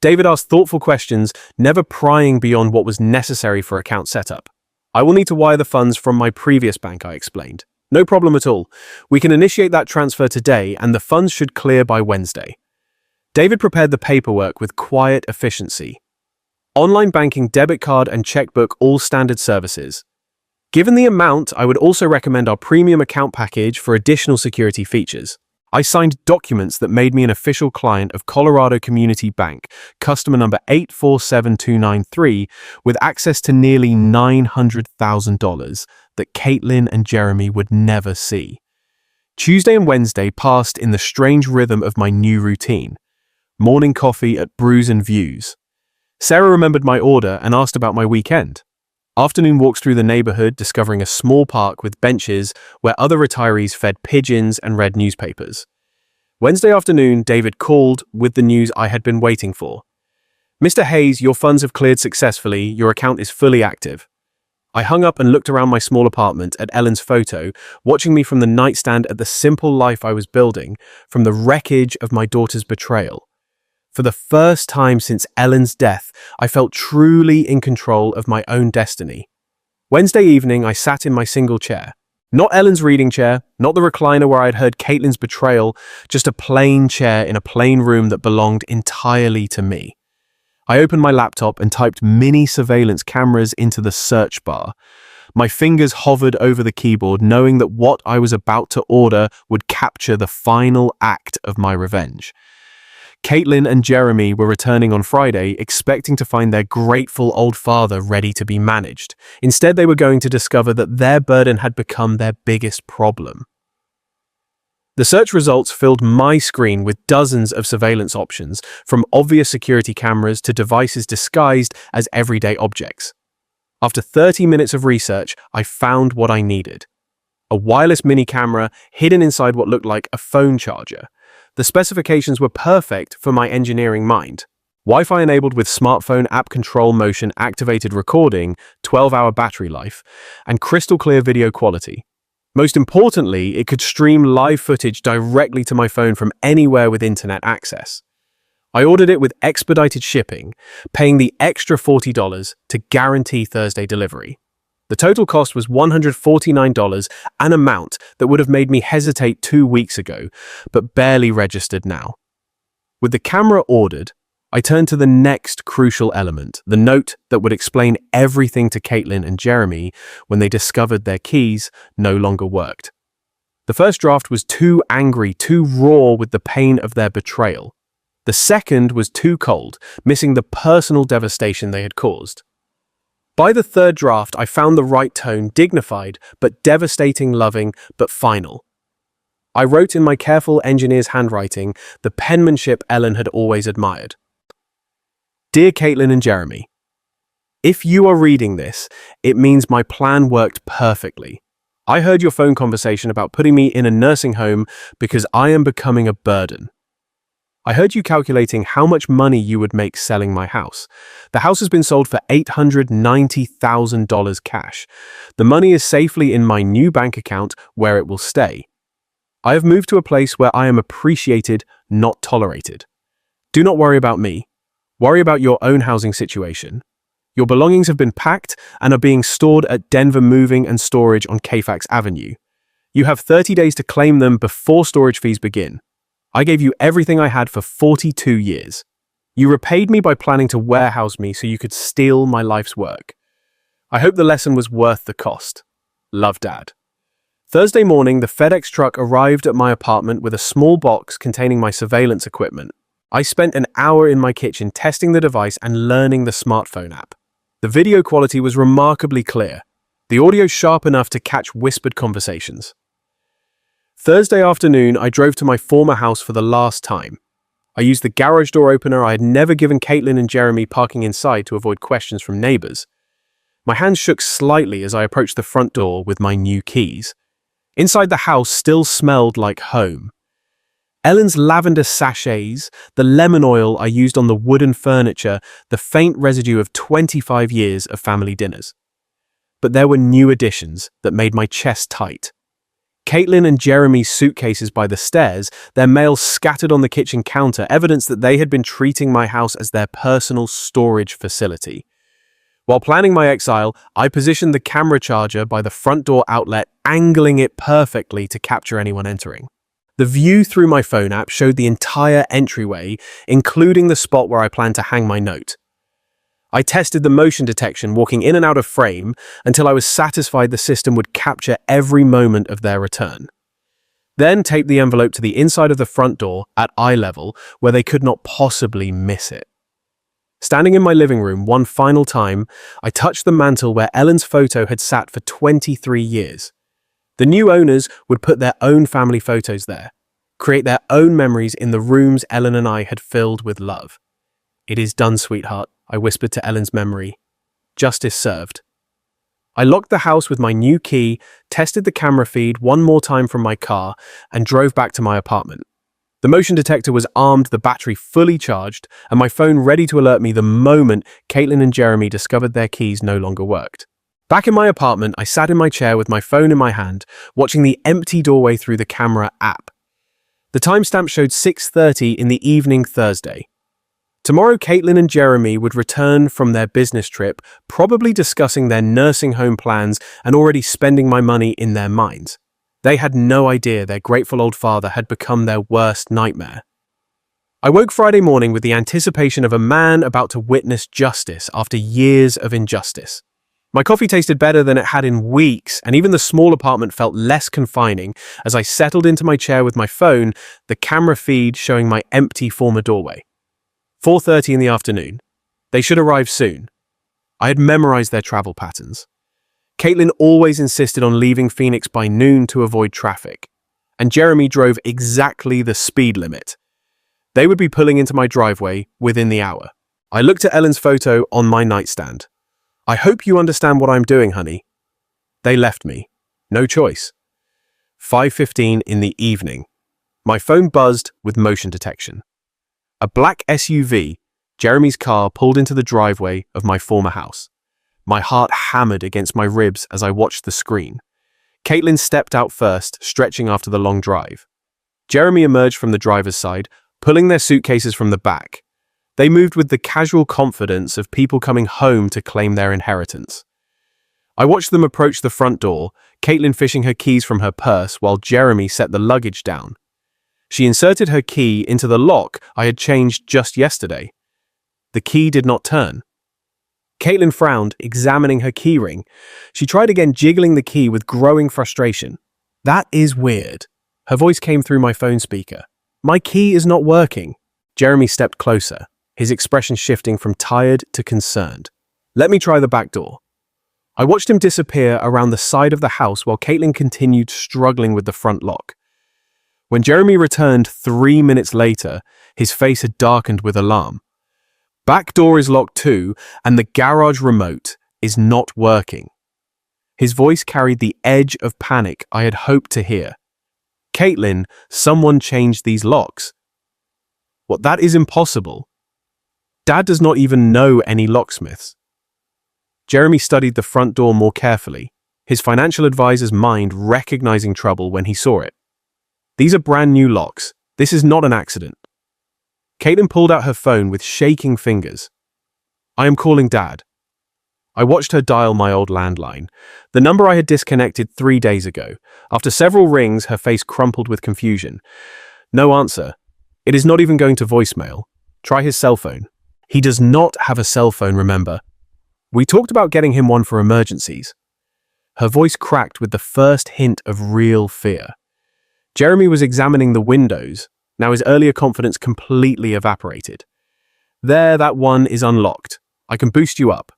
David asked thoughtful questions, never prying beyond what was necessary for account setup. "I will need to wire the funds from my previous bank," I explained. "No problem at all. We can initiate that transfer today and the funds should clear by Wednesday." David prepared the paperwork with quiet efficiency. Online banking, debit card and checkbook, all standard services. Given the amount, I would also recommend our premium account package for additional security features. I signed documents that made me an official client of Colorado Community Bank, customer number 847293, with access to nearly $900,000 that Caitlin and Jeremy would never see. Tuesday and Wednesday passed in the strange rhythm of my new routine. Morning coffee at Brews and Views. Sarah remembered my order and asked about my weekend. Afternoon walks through the neighborhood, discovering a small park with benches where other retirees fed pigeons and read newspapers. Wednesday afternoon, David called with the news I had been waiting for. "Mr. Hayes, your funds have cleared successfully. Your account is fully active." I hung up and looked around my small apartment at Ellen's photo, watching me from the nightstand at the simple life I was building, from the wreckage of my daughter's betrayal. For the first time since Ellen's death, I felt truly in control of my own destiny. Wednesday evening, I sat in my single chair. Not Ellen's reading chair, not the recliner where I had heard Caitlin's betrayal, just a plain chair in a plain room that belonged entirely to me. I opened my laptop and typed mini surveillance cameras into the search bar. My fingers hovered over the keyboard, knowing that what I was about to order would capture the final act of my revenge. Caitlin and Jeremy were returning on Friday, expecting to find their grateful old father ready to be managed. Instead, they were going to discover that their burden had become their biggest problem. The search results filled my screen with dozens of surveillance options, from obvious security cameras to devices disguised as everyday objects. After 30 minutes of research, I found what I needed. A wireless mini camera hidden inside what looked like a phone charger. The specifications were perfect for my engineering mind. Wi-Fi enabled with smartphone app control motion activated recording, 12-hour battery life, and crystal clear video quality. Most importantly, it could stream live footage directly to my phone from anywhere with internet access. I ordered it with expedited shipping, paying the extra $40 to guarantee Thursday delivery. The total cost was $149, an amount that would have made me hesitate 2 weeks ago, but barely registered now. With the camera ordered, I turned to the next crucial element, the note that would explain everything to Caitlin and Jeremy when they discovered their keys no longer worked. The first draft was too angry, too raw with the pain of their betrayal. The second was too cold, missing the personal devastation they had caused. By the third draft, I found the right tone, dignified, but devastating, loving, but final. I wrote in my careful engineer's handwriting, the penmanship Ellen had always admired. Dear Caitlin and Jeremy, if you are reading this, it means my plan worked perfectly. I heard your phone conversation about putting me in a nursing home because I am becoming a burden. I heard you calculating how much money you would make selling my house. The house has been sold for $890,000 cash. The money is safely in my new bank account where it will stay. I have moved to a place where I am appreciated, not tolerated. Do not worry about me. Worry about your own housing situation. Your belongings have been packed and are being stored at Denver Moving and Storage on Fairfax Avenue. You have 30 days to claim them before storage fees begin. I gave you everything I had for 42 years. You repaid me by planning to warehouse me so you could steal my life's work. I hope the lesson was worth the cost. Love, Dad. Thursday morning, the FedEx truck arrived at my apartment with a small box containing my surveillance equipment. I spent an hour in my kitchen testing the device and learning the smartphone app. The video quality was remarkably clear, the audio sharp enough to catch whispered conversations. Thursday afternoon, I drove to my former house for the last time. I used the garage door opener I had never given Caitlin and Jeremy parking inside to avoid questions from neighbors. My hands shook slightly as I approached the front door with my new keys. Inside the house still smelled like home. Ellen's lavender sachets, the lemon oil I used on the wooden furniture, the faint residue of 25 years of family dinners. But there were new additions that made my chest tight. Caitlin and Jeremy's suitcases by the stairs, their mail scattered on the kitchen counter, evidence that they had been treating my house as their personal storage facility. While planning my exile, I positioned the camera charger by the front door outlet, angling it perfectly to capture anyone entering. The view through my phone app showed the entire entryway, including the spot where I planned to hang my note. I tested the motion detection walking in and out of frame until I was satisfied the system would capture every moment of their return. Then taped the envelope to the inside of the front door at eye level where they could not possibly miss it. Standing in my living room one final time, I touched the mantel where Ellen's photo had sat for 23 years. The new owners would put their own family photos there, create their own memories in the rooms Ellen and I had filled with love. "It is done, sweetheart," I whispered to Ellen's memory. "Justice served." I locked the house with my new key, tested the camera feed one more time from my car, and drove back to my apartment. The motion detector was armed, the battery fully charged, and my phone ready to alert me the moment Caitlin and Jeremy discovered their keys no longer worked. Back in my apartment, I sat in my chair with my phone in my hand, watching the empty doorway through the camera app. The timestamp showed 6:30 in the evening Thursday. Tomorrow, Caitlin and Jeremy would return from their business trip, probably discussing their nursing home plans and already spending my money in their minds. They had no idea their grateful old father had become their worst nightmare. I woke Friday morning with the anticipation of a man about to witness justice after years of injustice. My coffee tasted better than it had in weeks, and even the small apartment felt less confining as I settled into my chair with my phone, the camera feed showing my empty former doorway. 4:30 in the afternoon. They should arrive soon. I had memorized their travel patterns. Caitlin always insisted on leaving Phoenix by noon to avoid traffic, and Jeremy drove exactly the speed limit. They would be pulling into my driveway within the hour. I looked at Ellen's photo on my nightstand. "I hope you understand what I'm doing, honey." They left me. No choice. 5:15 in the evening. My phone buzzed with motion detection. A black SUV, Jeremy's car, pulled into the driveway of my former house. My heart hammered against my ribs as I watched the screen. Caitlin stepped out first, stretching after the long drive. Jeremy emerged from the driver's side, pulling their suitcases from the back. They moved with the casual confidence of people coming home to claim their inheritance. I watched them approach the front door, Caitlin fishing her keys from her purse while Jeremy set the luggage down. She inserted her key into the lock I had changed just yesterday. The key did not turn. Caitlin frowned, examining her keyring. She tried again, jiggling the key with growing frustration. "That is weird." Her voice came through my phone speaker. "My key is not working." Jeremy stepped closer, his expression shifting from tired to concerned. "Let me try the back door." I watched him disappear around the side of the house while Caitlin continued struggling with the front lock. When Jeremy returned 3 minutes later, his face had darkened with alarm. "Back door is locked too, and the garage remote is not working." His voice carried the edge of panic I had hoped to hear. "Caitlin, someone changed these locks." "What, that is impossible. Dad does not even know any locksmiths." Jeremy studied the front door more carefully, his financial advisor's mind recognizing trouble when he saw it. "These are brand new locks. This is not an accident." Caitlin pulled out her phone with shaking fingers. "I am calling Dad." I watched her dial my old landline, the number I had disconnected 3 days ago. After several rings, her face crumpled with confusion. "No answer. It is not even going to voicemail. Try his cell phone." "He does not have a cell phone, remember. We talked about getting him one for emergencies." Her voice cracked with the first hint of real fear. Jeremy was examining the windows. Now his earlier confidence completely evaporated. "There, that one is unlocked. I can boost you up."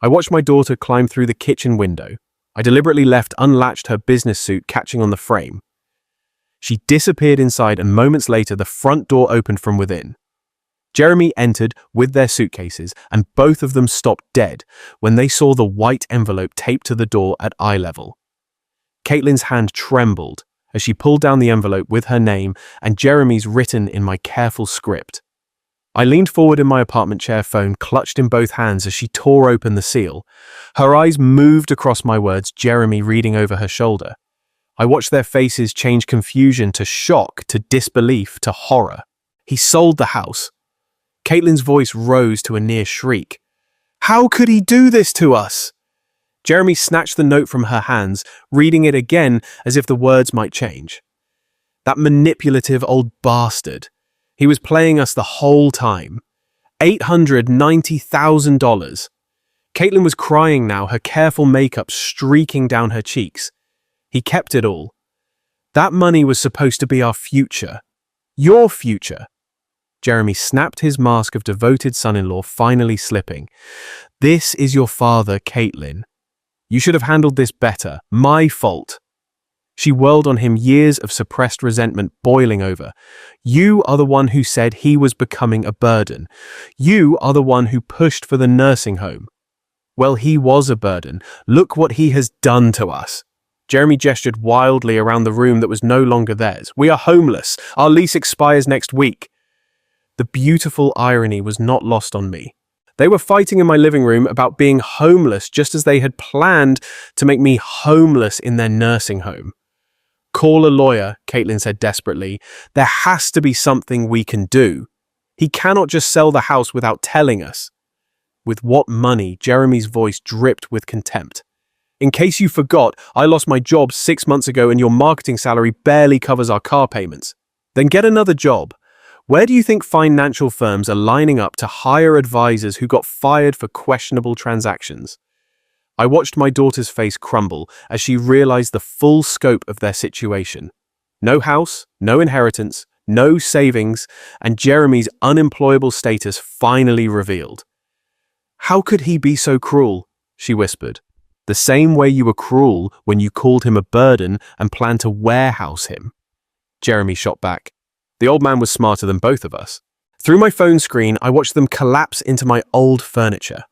I watched my daughter climb through the kitchen window. I deliberately left unlatched her business suit catching on the frame. She disappeared inside, and moments later the front door opened from within. Jeremy entered with their suitcases, and both of them stopped dead when they saw the white envelope taped to the door at eye level. Caitlin's hand trembled as she pulled down the envelope with her name and Jeremy's written in my careful script. I leaned forward in my apartment chair, phone clutched in both hands as she tore open the seal. Her eyes moved across my words, Jeremy reading over her shoulder. I watched their faces change confusion to shock, to disbelief, to horror. "He sold the house." Caitlin's voice rose to a near shriek. "How could he do this to us?" Jeremy snatched the note from her hands, reading it again as if the words might change. "That manipulative old bastard. He was playing us the whole time. $890,000. Caitlin was crying now, her careful makeup streaking down her cheeks. "He kept it all. That money was supposed to be our future. Your future." Jeremy snapped his mask of devoted son-in-law, finally slipping. "This is your father, Caitlin. You should have handled this better. My fault." She whirled on him, years of suppressed resentment boiling over. "You are the one who said he was becoming a burden. You are the one who pushed for the nursing home. Well, he was a burden. Look what he has done to us." Jeremy gestured wildly around the room that was no longer theirs. "We are homeless. Our lease expires next week." The beautiful irony was not lost on me. They were fighting in my living room about being homeless, just as they had planned to make me homeless in their nursing home. "Call a lawyer," Caitlin said desperately. "There has to be something we can do. He cannot just sell the house without telling us." "With what money?" Jeremy's voice dripped with contempt. "In case you forgot, I lost my job 6 months ago and your marketing salary barely covers our car payments. Then get another job. Where do you think financial firms are lining up to hire advisors who got fired for questionable transactions?" I watched my daughter's face crumble as she realized the full scope of their situation. No house, no inheritance, no savings, and Jeremy's unemployable status finally revealed. "How could he be so cruel?" she whispered. "The same way you were cruel when you called him a burden and planned to warehouse him." Jeremy shot back. The old man was smarter than both of us. Through my phone screen, I watched them collapse into my old furniture.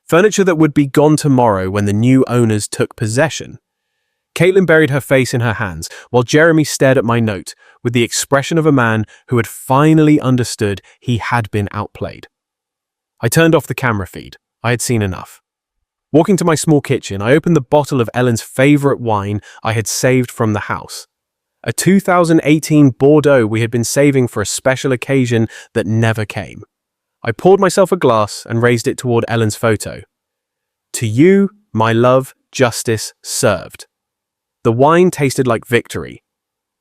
Furniture that would be gone tomorrow when the new owners took possession. Caitlin buried her face in her hands, while Jeremy stared at my note with the expression of a man who had finally understood he had been outplayed. I turned off the camera feed. I had seen enough. Walking to my small kitchen, I opened the bottle of Ellen's favorite wine I had saved from the house. A 2018 Bordeaux we had been saving for a special occasion that never came. I poured myself a glass and raised it toward Ellen's photo. "To you, my love, justice served." The wine tasted like victory.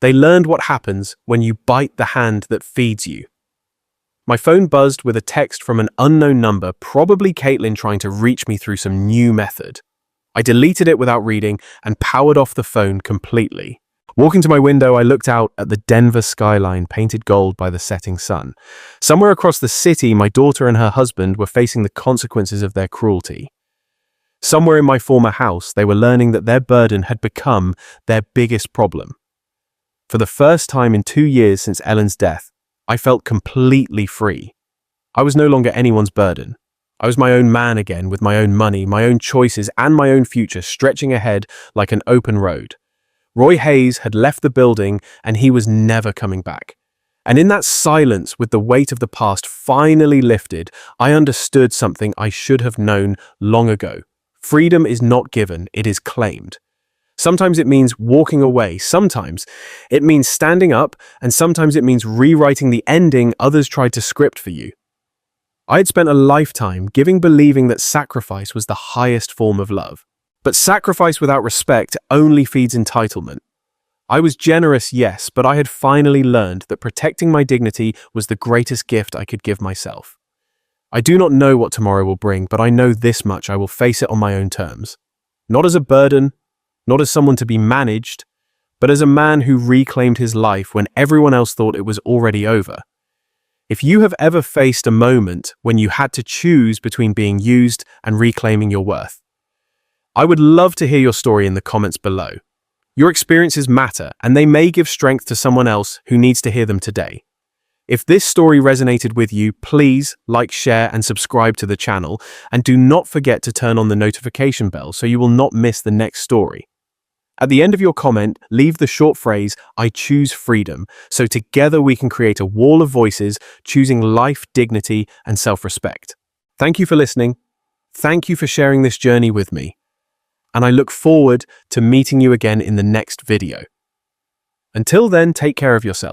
They learned what happens when you bite the hand that feeds you. My phone buzzed with a text from an unknown number, probably Caitlin trying to reach me through some new method. I deleted it without reading and powered off the phone completely. Walking to my window, I looked out at the Denver skyline painted gold by the setting sun. Somewhere across the city, my daughter and her husband were facing the consequences of their cruelty. Somewhere in my former house, they were learning that their burden had become their biggest problem. For the first time in 2 years since Ellen's death, I felt completely free. I was no longer anyone's burden. I was my own man again, with my own money, my own choices, and my own future stretching ahead like an open road. Roy Hayes had left the building, and he was never coming back. And in that silence, with the weight of the past finally lifted, I understood something I should have known long ago. Freedom is not given, it is claimed. Sometimes it means walking away, sometimes it means standing up, and sometimes it means rewriting the ending others tried to script for you. I had spent a lifetime believing that sacrifice was the highest form of love. But sacrifice without respect only feeds entitlement. I was generous, yes, but I had finally learned that protecting my dignity was the greatest gift I could give myself. I do not know what tomorrow will bring, but I know this much: I will face it on my own terms. Not as a burden, not as someone to be managed, but as a man who reclaimed his life when everyone else thought it was already over. If you have ever faced a moment when you had to choose between being used and reclaiming your worth, I would love to hear your story in the comments below. Your experiences matter, and they may give strength to someone else who needs to hear them today. If this story resonated with you, please like, share, and subscribe to the channel, and do not forget to turn on the notification bell so you will not miss the next story. At the end of your comment, leave the short phrase, "I choose freedom," so together we can create a wall of voices choosing life, dignity, and self-respect. Thank you for listening. Thank you for sharing this journey with me. And I look forward to meeting you again in the next video. Until then, take care of yourself.